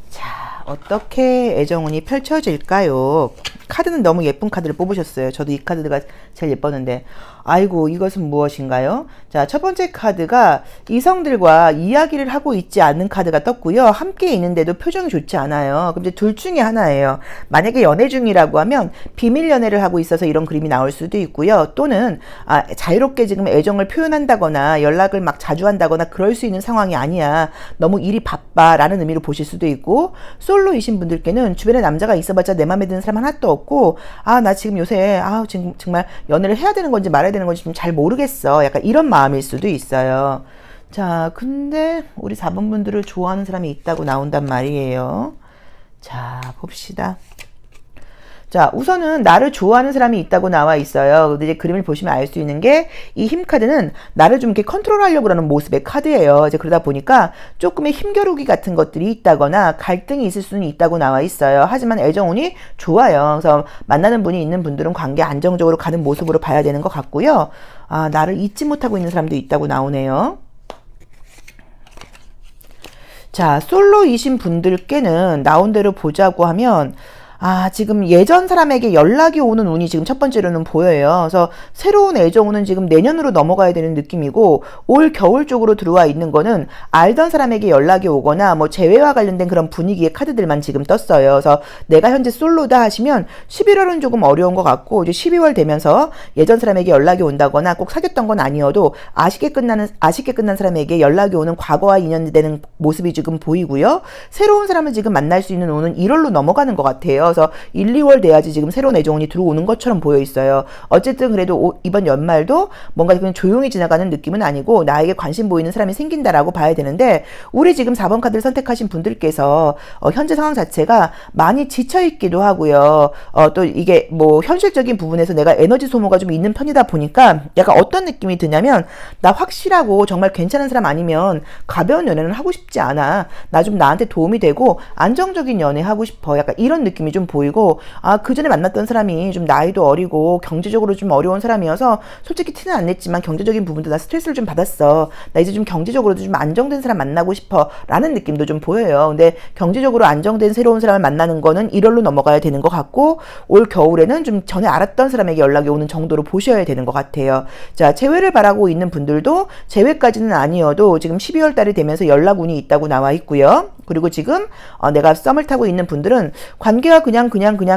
자, 어떻게 애정운이 펼쳐질까요? 카드는 너무 예쁜 카드를 뽑으셨어요. 저도 이 카드가 제일 예뻤는데, 아이고, 이것은 무엇인가요? 자, 첫 번째 카드가 이성들과 이야기를 하고 있지 않는 카드가 떴고요. 함께 있는데도 표정이 좋지 않아요. 그럼 이제 둘 중에 하나예요. 만약에 연애 중이라고 하면 비밀 연애를 하고 있어서 이런 그림이 나올 수도 있고요. 또는 자유롭게 지금 애정을 표현한다거나 연락을 막 자주 한다거나 그럴 수 있는 상황이 아니야. 너무 일이 바빠 라는 의미로 보실 수도 있고, 솔로이신 분들께는 주변에 남자가 있어봤자 내 맘에 드는 사람 하나도 없고, 나 지금 요새 지금 정말 연애를 해야 되는 건지 말아야 되는 건지 좀 잘 모르겠어. 약간 이런 마음일 수도 있어요. 자, 근데 우리 4번 분들을 좋아하는 사람이 있다고 나온단 말이에요. 자, 봅시다. 자, 우선은 나를 좋아하는 사람이 있다고 나와 있어요. 근데 이제 그림을 보시면 알 수 있는 게 이 힘 카드는 나를 좀 이렇게 컨트롤하려고 하는 모습의 카드예요. 이제 그러다 보니까 조금의 힘겨루기 같은 것들이 있다거나 갈등이 있을 수는 있다고 나와 있어요. 하지만 애정운이 좋아요. 그래서 만나는 분이 있는 분들은 관계 안정적으로 가는 모습으로 봐야 되는 것 같고요. 아, 나를 잊지 못하고 있는 사람도 있다고 나오네요. 자, 솔로이신 분들께는 나온 대로 보자고 하면 아, 지금 예전 사람에게 연락이 오는 운이 지금 첫 번째로는 보여요. 그래서 새로운 애정운은 지금 내년으로 넘어가야 되는 느낌이고, 올 겨울 쪽으로 들어와 있는 거는 알던 사람에게 연락이 오거나 뭐 재회와 관련된 그런 분위기의 카드들만 지금 떴어요. 그래서 내가 현재 솔로다 하시면 11월은 조금 어려운 것 같고, 이제 12월 되면서 예전 사람에게 연락이 온다거나 꼭 사귀었던 건 아니어도 아쉽게 끝난 사람에게 연락이 오는 과거와 인연되는 모습이 지금 보이고요. 새로운 사람을 지금 만날 수 있는 운은 1월로 넘어가는 것 같아요. 그래서 1, 2월 돼야지 지금 새로운 애정운이 들어오는 것처럼 보여 있어요. 어쨌든 그래도 이번 연말도 뭔가 그냥 조용히 지나가는 느낌은 아니고 나에게 관심 보이는 사람이 생긴다라고 봐야 되는데, 우리 지금 4번 카드를 선택하신 분들께서 현재 상황 자체가 많이 지쳐있기도 하고요. 또 이게 뭐 현실적인 부분에서 내가 에너지 소모가 좀 있는 편이다 보니까 약간 어떤 느낌이 드냐면, 나 확실하고 정말 괜찮은 사람 아니면 가벼운 연애는 하고 싶지 않아. 나 좀 나한테 도움이 되고 안정적인 연애 하고 싶어. 약간 이런 느낌이 좀 보이고, 아, 그 전에 만났던 사람이 좀 나이도 어리고 경제적으로 좀 어려운 사람이어서 솔직히 티는 안 냈지만 경제적인 부분도 나 스트레스를 좀 받았어. 나 이제 좀 경제적으로도 좀 안정된 사람 만나고 싶어. 라는 느낌도 좀 보여요. 근데 경제적으로 안정된 새로운 사람을 만나는 거는 1월로 넘어가야 되는 것 같고, 올 겨울에는 좀 전에 알았던 사람에게 연락이 오는 정도로 보셔야 되는 것 같아요. 자, 재회를 바라고 있는 분들도 재회까지는 아니어도 지금 12월 달이 되면서 연락운이 있다고 나와 있고요. 그리고 지금 내가 썸을 타고 있는 분들은 관계가 그냥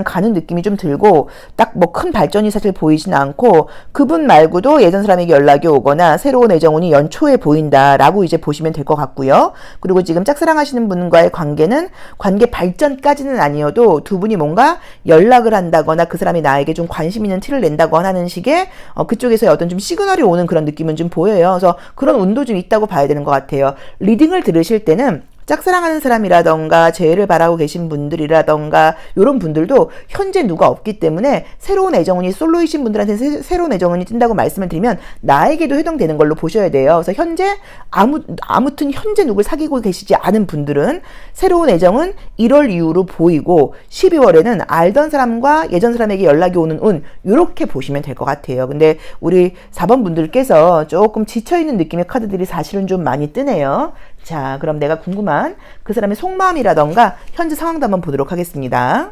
가는 느낌이 좀 들고, 딱 뭐 큰 발전이 사실 보이진 않고, 그분 말고도 예전 사람에게 연락이 오거나 새로운 애정운이 연초에 보인다라고 이제 보시면 될 것 같고요. 그리고 지금 짝사랑하시는 분과의 관계는 관계 발전까지는 아니어도 두 분이 뭔가 연락을 한다거나 그 사람이 나에게 좀 관심 있는 티를 낸다거나 하는 식의 그쪽에서 어떤 좀 시그널이 오는 그런 느낌은 좀 보여요. 그래서 그런 운도 좀 있다고 봐야 되는 것 같아요. 리딩을 들으실 때는 짝사랑하는 사람이라던가 재회를 바라고 계신 분들이라던가 이런 분들도 현재 누가 없기 때문에 새로운 애정운이, 솔로이신 분들한테 새로운 애정운이 뜬다고 말씀을 드리면 나에게도 해당되는 걸로 보셔야 돼요. 그래서 현재 아무튼 현재 누굴 사귀고 계시지 않은 분들은 새로운 애정은 1월 이후로 보이고, 12월에는 알던 사람과 예전 사람에게 연락이 오는 운, 이렇게 보시면 될 것 같아요. 근데 우리 4번 분들께서 조금 지쳐있는 느낌의 카드들이 사실은 좀 많이 뜨네요. 자, 그럼 내가 궁금한 그 사람의 속마음이라던가 현재 상황도 한번 보도록 하겠습니다.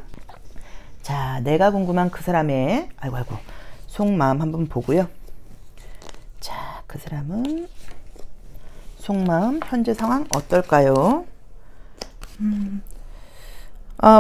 자, 내가 궁금한 그 사람의 아이고 속마음 한번 보고요. 자, 그 사람은 속마음 현재 상황 어떨까요?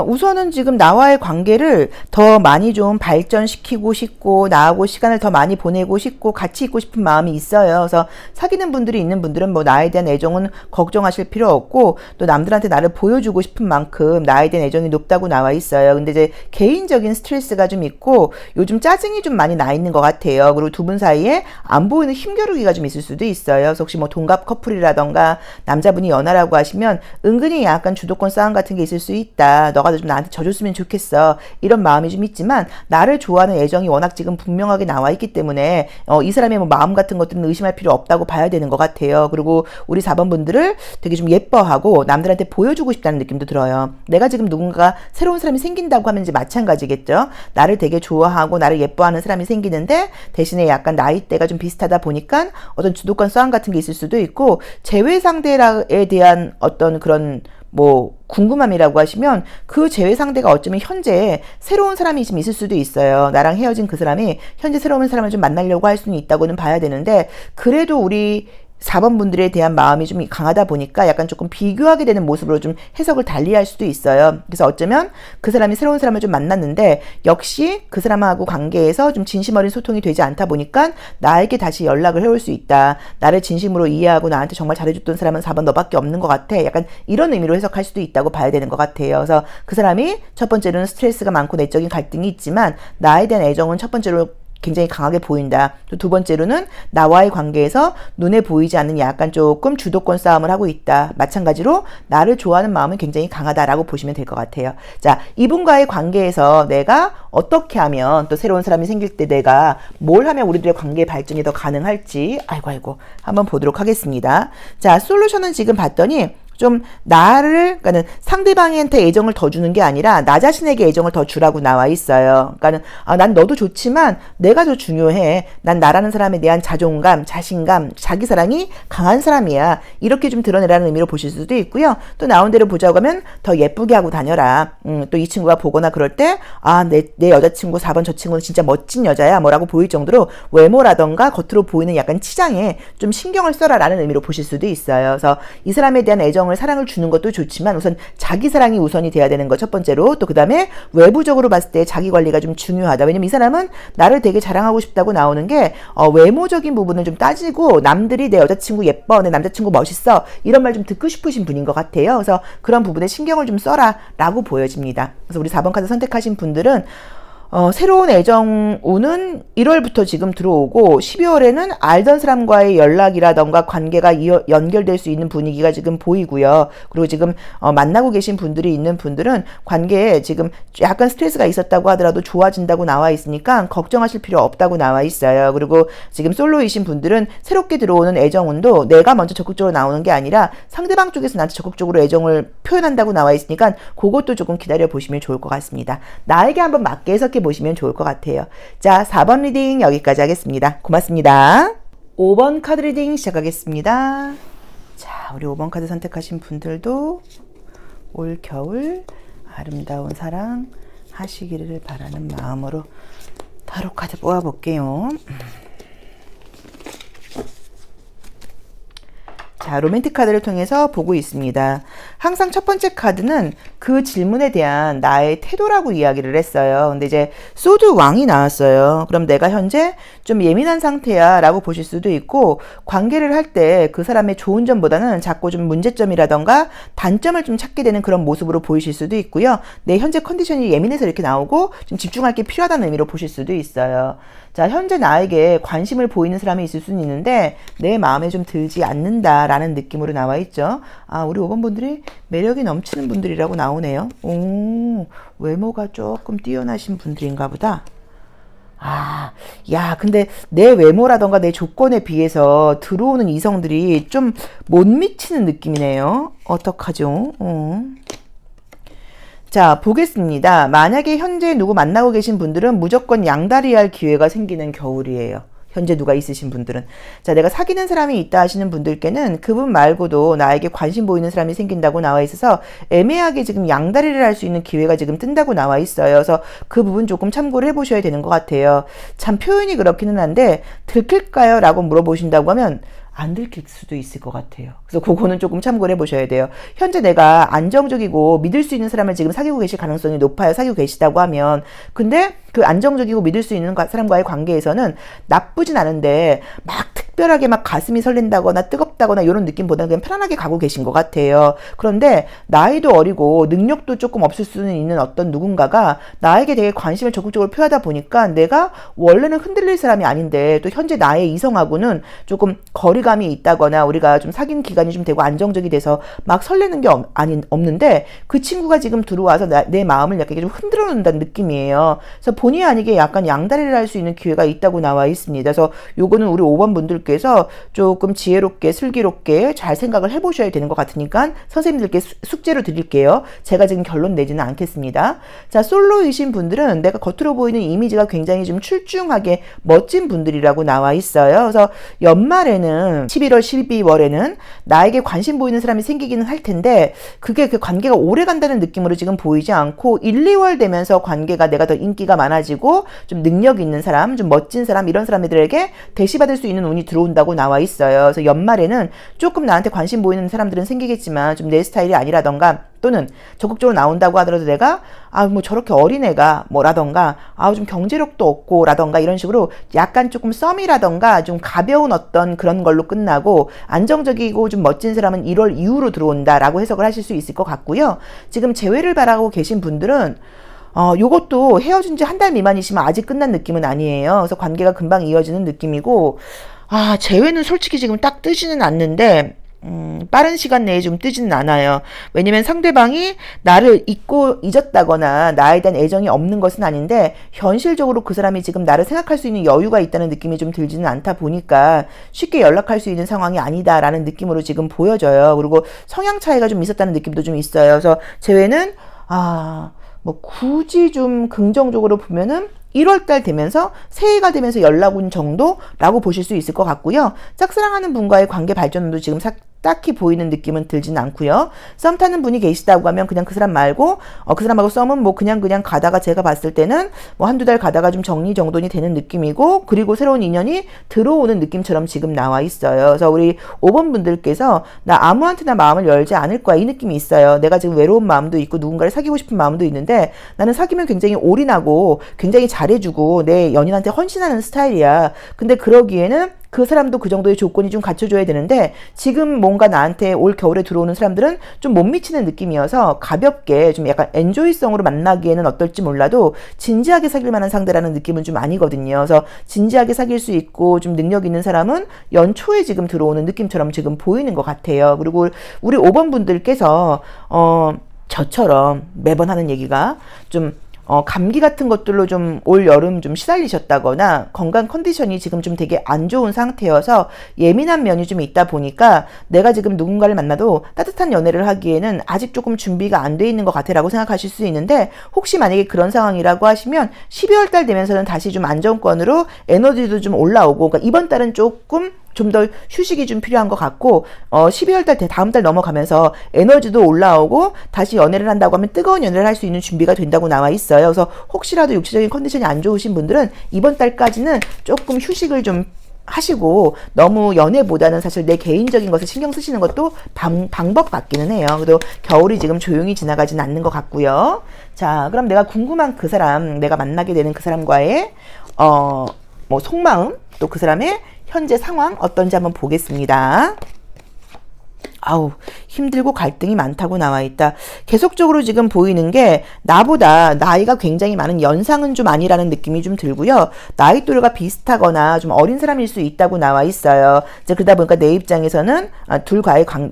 우선은 지금 나와의 관계를 더 많이 좀 발전시키고 싶고, 나하고 시간을 더 많이 보내고 싶고 같이 있고 싶은 마음이 있어요. 그래서 사귀는 분들이 있는 분들은 뭐 나에 대한 애정은 걱정하실 필요 없고, 또 남들한테 나를 보여주고 싶은 만큼 나에 대한 애정이 높다고 나와 있어요. 근데 이제 개인적인 스트레스가 좀 있고 요즘 짜증이 좀 많이 나 있는 것 같아요. 그리고 두 분 사이에 안 보이는 힘겨루기가 좀 있을 수도 있어요. 그래서 혹시 뭐 동갑 커플이라던가 남자분이 연하라고 하시면 은근히 약간 주도권 싸움 같은 게 있을 수 있다. 너가 좀 나한테 져줬으면 좋겠어. 이런 마음이 좀 있지만 나를 좋아하는 애정이 워낙 지금 분명하게 나와 있기 때문에 이 사람의 뭐 마음 같은 것들은 의심할 필요 없다고 봐야 되는 것 같아요. 그리고 우리 4번 분들을 되게 좀 예뻐하고 남들한테 보여주고 싶다는 느낌도 들어요. 내가 지금 누군가 새로운 사람이 생긴다고 하면 이제 마찬가지겠죠. 나를 되게 좋아하고 나를 예뻐하는 사람이 생기는데 대신에 약간 나이대가 좀 비슷하다 보니까 어떤 주도권 싸움 같은 게 있을 수도 있고, 재회 상대에 대한 어떤 그런 뭐 궁금함이라고 하시면 그 재회 상대가 어쩌면 현재 새로운 사람이 좀 있을 수도 있어요. 나랑 헤어진 그 사람이 현재 새로운 사람을 좀 만나려고 할 수는 있다고는 봐야 되는데, 그래도 우리 4번 분들에 대한 마음이 좀 강하다 보니까 약간 조금 비교하게 되는 모습으로 좀 해석을 달리할 수도 있어요. 그래서 어쩌면 그 사람이 새로운 사람을 좀 만났는데 역시 그 사람하고 관계에서 좀 진심 어린 소통이 되지 않다 보니까 나에게 다시 연락을 해올 수 있다. 나를 진심으로 이해하고 나한테 정말 잘해줬던 사람은 4번 너밖에 없는 것 같아. 약간 이런 의미로 해석할 수도 있다고 봐야 되는 것 같아요. 그래서 그 사람이 첫 번째로는 스트레스가 많고 내적인 갈등이 있지만 나에 대한 애정은 첫 번째로 굉장히 강하게 보인다. 또 두 번째로는 나와의 관계에서 눈에 보이지 않는 약간 조금 주도권 싸움을 하고 있다. 마찬가지로 나를 좋아하는 마음은 굉장히 강하다라고 보시면 될 것 같아요. 자, 이분과의 관계에서 내가 어떻게 하면 또 새로운 사람이 생길 때 내가 뭘 하면 우리들의 관계 발전이 더 가능할지 아이고 한번 보도록 하겠습니다. 자, 솔루션은 지금 봤더니 좀 나를, 그러니까는 상대방한테 애정을 더 주는 게 아니라 나 자신에게 애정을 더 주라고 나와 있어요. 그러니까는 난 너도 좋지만 내가 더 중요해. 난 나라는 사람에 대한 자존감, 자신감, 자기 사랑이 강한 사람이야. 이렇게 좀 드러내라는 의미로 보실 수도 있고요. 또 나온 대로 보자고 하면 더 예쁘게 하고 다녀라. 또 이 친구가 보거나 그럴 때 내 여자친구 4번 저 친구는 진짜 멋진 여자야. 뭐라고 보일 정도로 외모라던가 겉으로 보이는 약간 치장에 좀 신경을 써라 라는 의미로 보실 수도 있어요. 그래서 이 사람에 대한 애정을 사랑을 주는 것도 좋지만 우선 자기 사랑이 우선이 돼야 되는 거 첫 번째로, 또 그 다음에 외부적으로 봤을 때 자기 관리가 좀 중요하다. 왜냐면 이 사람은 나를 되게 자랑하고 싶다고 나오는 게 외모적인 부분을 좀 따지고 남들이 내 여자친구 예뻐, 내 남자친구 멋있어 이런 말 좀 듣고 싶으신 분인 것 같아요. 그래서 그런 부분에 신경을 좀 써라 라고 보여집니다. 그래서 우리 4번 카드 선택하신 분들은 새로운 애정운은 1월부터 지금 들어오고 12월에는 알던 사람과의 연락이라던가 관계가 연결될 수 있는 분위기가 지금 보이고요. 그리고 지금 만나고 계신 분들이 있는 분들은 관계에 지금 약간 스트레스가 있었다고 하더라도 좋아진다고 나와 있으니까 걱정하실 필요 없다고 나와 있어요. 그리고 지금 솔로이신 분들은 새롭게 들어오는 애정운도 내가 먼저 적극적으로 나오는 게 아니라 상대방 쪽에서 나한테 적극적으로 애정을 표현한다고 나와 있으니까 그것도 조금 기다려 보시면 좋을 것 같습니다. 나에게 한번 맞게 해석해 보시면 좋을 것 같아요. 자, 4번 리딩 여기까지 하겠습니다. 고맙습니다. 5번 카드 리딩 시작하겠습니다. 자, 우리 5번 카드 선택하신 분들도 올 겨울 아름다운 사랑 하시기를 바라는 마음으로 타로 카드 뽑아볼게요. 자, 로맨틱 카드를 통해서 보고 있습니다. 항상 첫 번째 카드는 그 질문에 대한 나의 태도라고 이야기를 했어요. 근데 이제 소드 왕이 나왔어요. 그럼 내가 현재 좀 예민한 상태야 라고 보실 수도 있고, 관계를 할 때 그 사람의 좋은 점보다는 자꾸 좀 문제점이라던가 단점을 좀 찾게 되는 그런 모습으로 보이실 수도 있고요. 내 현재 컨디션이 예민해서 이렇게 나오고 좀 집중할 게 필요하다는 의미로 보실 수도 있어요. 자, 현재 나에게 관심을 보이는 사람이 있을 수는 있는데 내 마음에 좀 들지 않는다라는 느낌으로 나와 있죠. 우리 5번 분들이 매력이 넘치는 분들이라고 나오네요. 오, 외모가 조금 뛰어나신 분들인가 보다. 야, 근데 내 외모라던가 내 조건에 비해서 들어오는 이성들이 좀 못 미치는 느낌이네요. 어떡하죠? 자, 보겠습니다. 만약에 현재 누구 만나고 계신 분들은 무조건 양다리 할 기회가 생기는 겨울이에요. 현재 누가 있으신 분들은. 자, 내가 사귀는 사람이 있다 하시는 분들께는 그분 말고도 나에게 관심 보이는 사람이 생긴다고 나와 있어서 애매하게 지금 양다리를 할 수 있는 기회가 지금 뜬다고 나와 있어요. 그래서 그 부분 조금 참고를 해보셔야 되는 것 같아요. 참 표현이 그렇기는 한데 들킬까요? 라고 물어보신다고 하면 안 들킬 수도 있을 것 같아요. 그래서 그거는 조금 참고를 해보셔야 돼요. 현재 내가 안정적이고 믿을 수 있는 사람을 지금 사귀고 계실 가능성이 높아요. 사귀고 계시다고 하면. 근데 그 안정적이고 믿을 수 있는 사람과의 관계에서는 나쁘진 않은데 막 특별하게 막 가슴이 설렌다거나 뜨겁다거나 이런 느낌보다는 그냥 편안하게 가고 계신 것 같아요. 그런데 나이도 어리고 능력도 조금 없을 수는 있는 어떤 누군가가 나에게 되게 관심을 적극적으로 표하다 보니까 내가 원래는 흔들릴 사람이 아닌데 또 현재 나의 이성하고는 조금 거리감이 있다거나 우리가 좀 사귄 기간이 좀 되고 안정적이 돼서 막 설레는 게 없는데 그 친구가 지금 들어와서 내 마음을 약간 좀 흔들어 놓는다는 느낌이에요. 그래서 본의 아니게 약간 양다리를 할 수 있는 기회가 있다고 나와 있습니다. 그래서 요거는 우리 5번 분들께서 조금 지혜롭게 슬기롭게 잘 생각을 해보셔야 되는 것 같으니까 선생님들께 숙제로 드릴게요. 제가 지금 결론 내지는 않겠습니다. 자, 솔로이신 분들은 내가 겉으로 보이는 이미지가 굉장히 좀 출중하게 멋진 분들이라고 나와 있어요. 그래서 연말에는 11월, 12월에는 나에게 관심 보이는 사람이 생기기는 할 텐데 그게 그 관계가 오래 간다는 느낌으로 지금 보이지 않고 1, 2월 되면서 관계가 내가 더 인기가 많아지고 좀 능력 있는 사람, 좀 멋진 사람 이런 사람들에게 대시받을 수 있는 운이 들어온다고 나와 있어요. 그래서 연말에는 조금 나한테 관심 보이는 사람들은 생기겠지만 좀 내 스타일이 아니라던가 또는 적극적으로 나온다고 하더라도 내가 뭐 저렇게 어린애가 뭐라던가 좀 경제력도 없고 라던가 이런 식으로 약간 조금 썸이라던가 좀 가벼운 어떤 그런 걸로 끝나고 안정적이고 좀 멋진 사람은 1월 이후로 들어온다라고 해석을 하실 수 있을 것 같고요. 지금 재회를 바라고 계신 분들은 요것도 헤어진 지 한 달 미만이시면 아직 끝난 느낌은 아니에요. 그래서 관계가 금방 이어지는 느낌이고, 재회는 솔직히 지금 딱 뜨지는 않는데, 빠른 시간 내에 좀 뜨지는 않아요. 왜냐면 상대방이 나를 잊었다거나 나에 대한 애정이 없는 것은 아닌데 현실적으로 그 사람이 지금 나를 생각할 수 있는 여유가 있다는 느낌이 좀 들지는 않다 보니까 쉽게 연락할 수 있는 상황이 아니다라는 느낌으로 지금 보여져요. 그리고 성향 차이가 좀 있었다는 느낌도 좀 있어요. 그래서 재회는 뭐 굳이 좀 긍정적으로 보면은 1월달 되면서 새해가 되면서 연락 온 정도라고 보실 수 있을 것 같고요. 짝사랑하는 분과의 관계 발전도 지금 딱히 보이는 느낌은 들진 않고요. 썸 타는 분이 계시다고 하면 그냥 그 사람 말고 그 사람하고 썸은 뭐 그냥 가다가 제가 봤을 때는 뭐 한두 달 가다가 좀 정리정돈이 되는 느낌이고 그리고 새로운 인연이 들어오는 느낌처럼 지금 나와 있어요. 그래서 우리 5번 분들께서 나 아무한테나 마음을 열지 않을 거야 이 느낌이 있어요. 내가 지금 외로운 마음도 있고 누군가를 사귀고 싶은 마음도 있는데 나는 사귀면 굉장히 올인하고 굉장히 잘해주고 내 연인한테 헌신하는 스타일이야. 근데 그러기에는 그 사람도 그 정도의 조건이 좀 갖춰줘야 되는데 지금 뭔가 나한테 올 겨울에 들어오는 사람들은 좀 못 미치는 느낌이어서 가볍게 좀 약간 엔조이성으로 만나기에는 어떨지 몰라도 진지하게 사귈 만한 상대라는 느낌은 좀 아니거든요. 그래서 진지하게 사귈 수 있고 좀 능력 있는 사람은 연초에 지금 들어오는 느낌처럼 지금 보이는 것 같아요. 그리고 우리 5번 분들께서 저처럼 매번 하는 얘기가 좀 감기 같은 것들로 좀 올 여름 좀 시달리셨다거나 건강 컨디션이 지금 좀 되게 안 좋은 상태여서 예민한 면이 좀 있다 보니까 내가 지금 누군가를 만나도 따뜻한 연애를 하기에는 아직 조금 준비가 안 돼 있는 것 같아 라고 생각하실 수 있는데 혹시 만약에 그런 상황이라고 하시면 12월 달 되면서는 다시 좀 안정권으로 에너지도 좀 올라오고 그러니까 이번 달은 조금 좀 더 휴식이 좀 필요한 것 같고 12월 달 다음 달 넘어가면서 에너지도 올라오고 다시 연애를 한다고 하면 뜨거운 연애를 할 수 있는 준비가 된다고 나와 있어요. 그래서 혹시라도 육체적인 컨디션이 안 좋으신 분들은 이번 달까지는 조금 휴식을 좀 하시고 너무 연애보다는 사실 내 개인적인 것을 신경 쓰시는 것도 방법 같기는 해요. 그래도 겨울이 지금 조용히 지나가진 않는 것 같고요. 자, 그럼 내가 궁금한 그 사람, 내가 만나게 되는 그 사람과의 뭐 속마음 또 그 사람의 현재 상황 어떤지 한번 보겠습니다. 힘들고 갈등이 많다고 나와 있다. 계속적으로 지금 보이는 게 나보다 나이가 굉장히 많은 연상은 좀 아니라는 느낌이 좀 들고요. 나이 또래가 비슷하거나 좀 어린 사람일 수 있다고 나와 있어요. 이제 그러다 보니까 내 입장에서는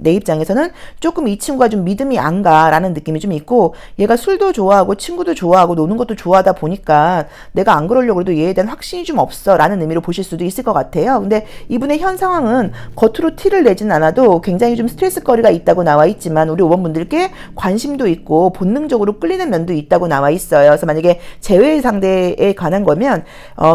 내 입장에서는 조금 이 친구가 좀 믿음이 안 가라는 느낌이 좀 있고 얘가 술도 좋아하고 친구도 좋아하고 노는 것도 좋아하다 보니까 내가 안 그러려고 해도 얘에 대한 확신이 좀 없어라는 의미로 보실 수도 있을 것 같아요. 근데 이분의 현 상황은 겉으로 티를 내진 않아도 굉장히 좀 스트레스거리가 있다고 나와 있지만 우리 5번 분들께 관심도 있고 본능적으로 끌리는 면도 있다고 나와 있어요. 그래서 만약에 재회 상대에 관한 거면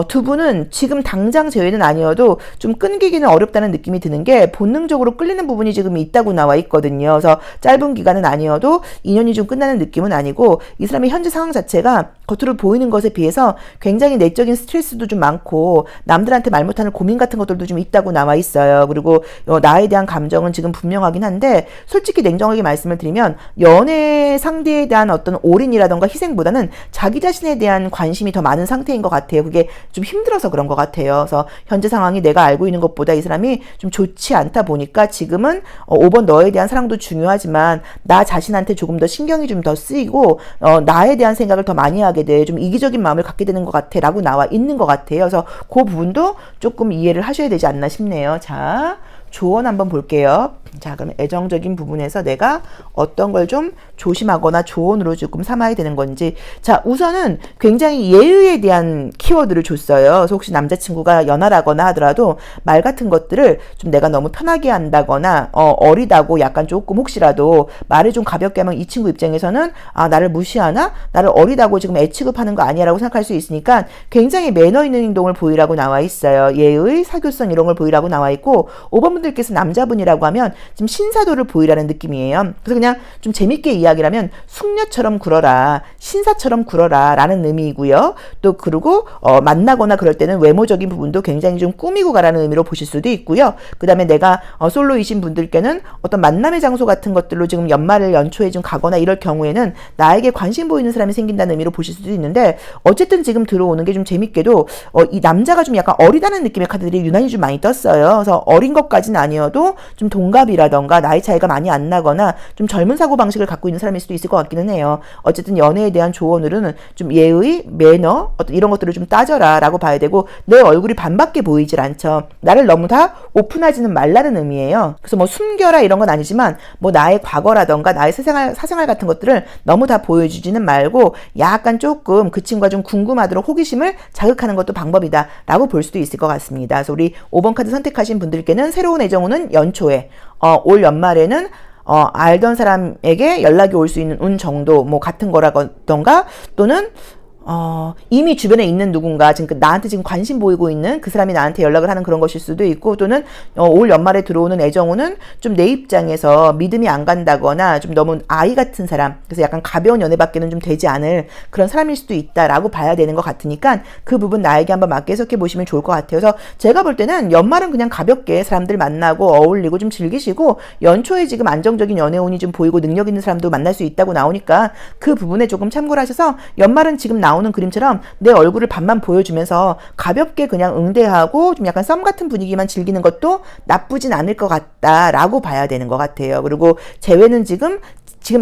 두 분은 지금 당장 재회는 아니어도 좀 끊기기는 어렵다는 느낌이 드는 게 본능적으로 끌리는 부분이 지금 있다고 나와 있거든요. 그래서 짧은 기간은 아니어도 인연이 좀 끝나는 느낌은 아니고 이 사람의 현재 상황 자체가 겉으로 보이는 것에 비해서 굉장히 내적인 스트레스도 좀 많고 남들한테 말 못하는 고민 같은 것들도 좀 있다고 나와 있어요. 그리고 나에 대한 감정은 지금 분명하긴 한데 솔직히 냉정하게 말씀을 드리면 연애 상대에 대한 어떤 올인이라던가 희생보다는 자기 자신에 대한 관심이 더 많은 상태인 것 같아요. 그게 좀 힘들어서 그런 것 같아요. 그래서 현재 상황이 내가 알고 있는 것보다 이 사람이 좀 좋지 않다 보니까 지금은 5번 너에 대한 사랑도 중요하지만 나 자신한테 조금 더 신경이 좀 더 쓰이고 나에 대한 생각을 더 많이 하게 돼. 좀 이기적인 마음을 갖게 되는 것 같아 라고 나와 있는 것 같아요. 그래서 그 부분도 조금 이해를 하셔야 되지 않나 싶네요. 자, 조언 한번 볼게요. 자, 그럼 애정적인 부분에서 내가 어떤 걸 좀 조심하거나 조언으로 조금 삼아야 되는 건지. 자, 우선은 굉장히 예의에 대한 키워드를 줬어요. 그래서 혹시 남자친구가 연하라거나 하더라도 말 같은 것들을 좀 내가 너무 편하게 한다거나 어리다고 약간 조금 혹시라도 말을 좀 가볍게 하면 이 친구 입장에서는 나를 무시하나? 나를 어리다고 지금 애취급하는 거 아니야 라고 생각할 수 있으니까 굉장히 매너 있는 행동을 보이라고 나와 있어요. 예의, 사교성 이런 걸 보이라고 나와 있고 5번 분들께서 남자분이라고 하면 지금 신사도를 보이라는 느낌이에요. 그래서 그냥 좀 재밌게 이야기라면 숙녀처럼 굴어라, 신사처럼 굴어라 라는 의미이고요. 또 그리고 만나거나 그럴 때는 외모적인 부분도 굉장히 좀 꾸미고 가라는 의미로 보실 수도 있고요. 그 다음에 내가 솔로이신 분들께는 어떤 만남의 장소 같은 것들로 지금 연말을 연초에 좀 가거나 이럴 경우에는 나에게 관심 보이는 사람이 생긴다는 의미로 보실 수도 있는데 어쨌든 지금 들어오는 게 좀 재밌게도 이 남자가 좀 약간 어리다는 느낌의 카드들이 유난히 좀 많이 떴어요. 그래서 어린 것까지는 연하까지는 아니어도 좀 동갑이라던가 나이 차이가 많이 안 나거나 좀 젊은 사고방식을 갖고 있는 사람일 수도 있을 것 같기는 해요. 어쨌든 연애에 대한 조언으로는 좀 예의, 매너, 어떤 이런 것들을 좀 따져라 라고 봐야 되고, 내 얼굴이 반밖에 보이질 않죠. 나를 너무 다 오픈하지는 말라는 의미예요. 그래서 뭐 숨겨라 이런 건 아니지만 뭐 나의 과거라던가 나의 사생활 같은 것들을 너무 다 보여주지는 말고 약간 조금 그 친구가 좀 궁금하도록 호기심을 자극하는 것도 방법이다 라고 볼 수도 있을 것 같습니다. 그래서 우리 5번 카드 선택하신 분들께는 새로운 애정 오는 연초에 올 연말에는 알던 사람에게 연락이 올 수 있는 운 정도 뭐 같은 거라던가, 또는 이미 주변에 있는 누군가, 지금 나한테 지금 관심 보이고 있는 그 사람이 나한테 연락을 하는 그런 것일 수도 있고, 또는 올 연말에 들어오는 애정우는 좀 내 입장에서 믿음이 안 간다거나 좀 너무 아이 같은 사람, 그래서 약간 가벼운 연애밖에는 좀 되지 않을 그런 사람일 수도 있다라고 봐야 되는 것 같으니까 그 부분 나에게 한번 맞게 해석해 보시면 좋을 것 같아요. 그래서 제가 볼 때는 연말은 그냥 가볍게 사람들 만나고 어울리고 좀 즐기시고, 연초에 지금 안정적인 연애운이 좀 보이고 능력 있는 사람도 만날 수 있다고 나오니까 그 부분에 조금 참고를 하셔서, 연말은 지금 나오는 그림처럼 내 얼굴을 반만 보여주면서 가볍게 그냥 응대하고 좀 약간 썸 같은 분위기만 즐기는 것도 나쁘진 않을 것 같다라고 봐야 되는 것 같아요. 그리고 재회는 지금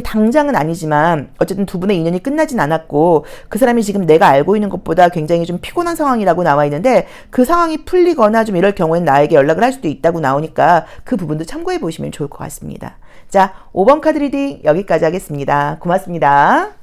당장은 아니지만 어쨌든 두 분의 인연이 끝나진 않았고, 그 사람이 지금 내가 알고 있는 것보다 굉장히 좀 피곤한 상황이라고 나와 있는데, 그 상황이 풀리거나 좀 이럴 경우에는 나에게 연락을 할 수도 있다고 나오니까 그 부분도 참고해 보시면 좋을 것 같습니다. 자, 5번 카드 리딩 여기까지 하겠습니다. 고맙습니다.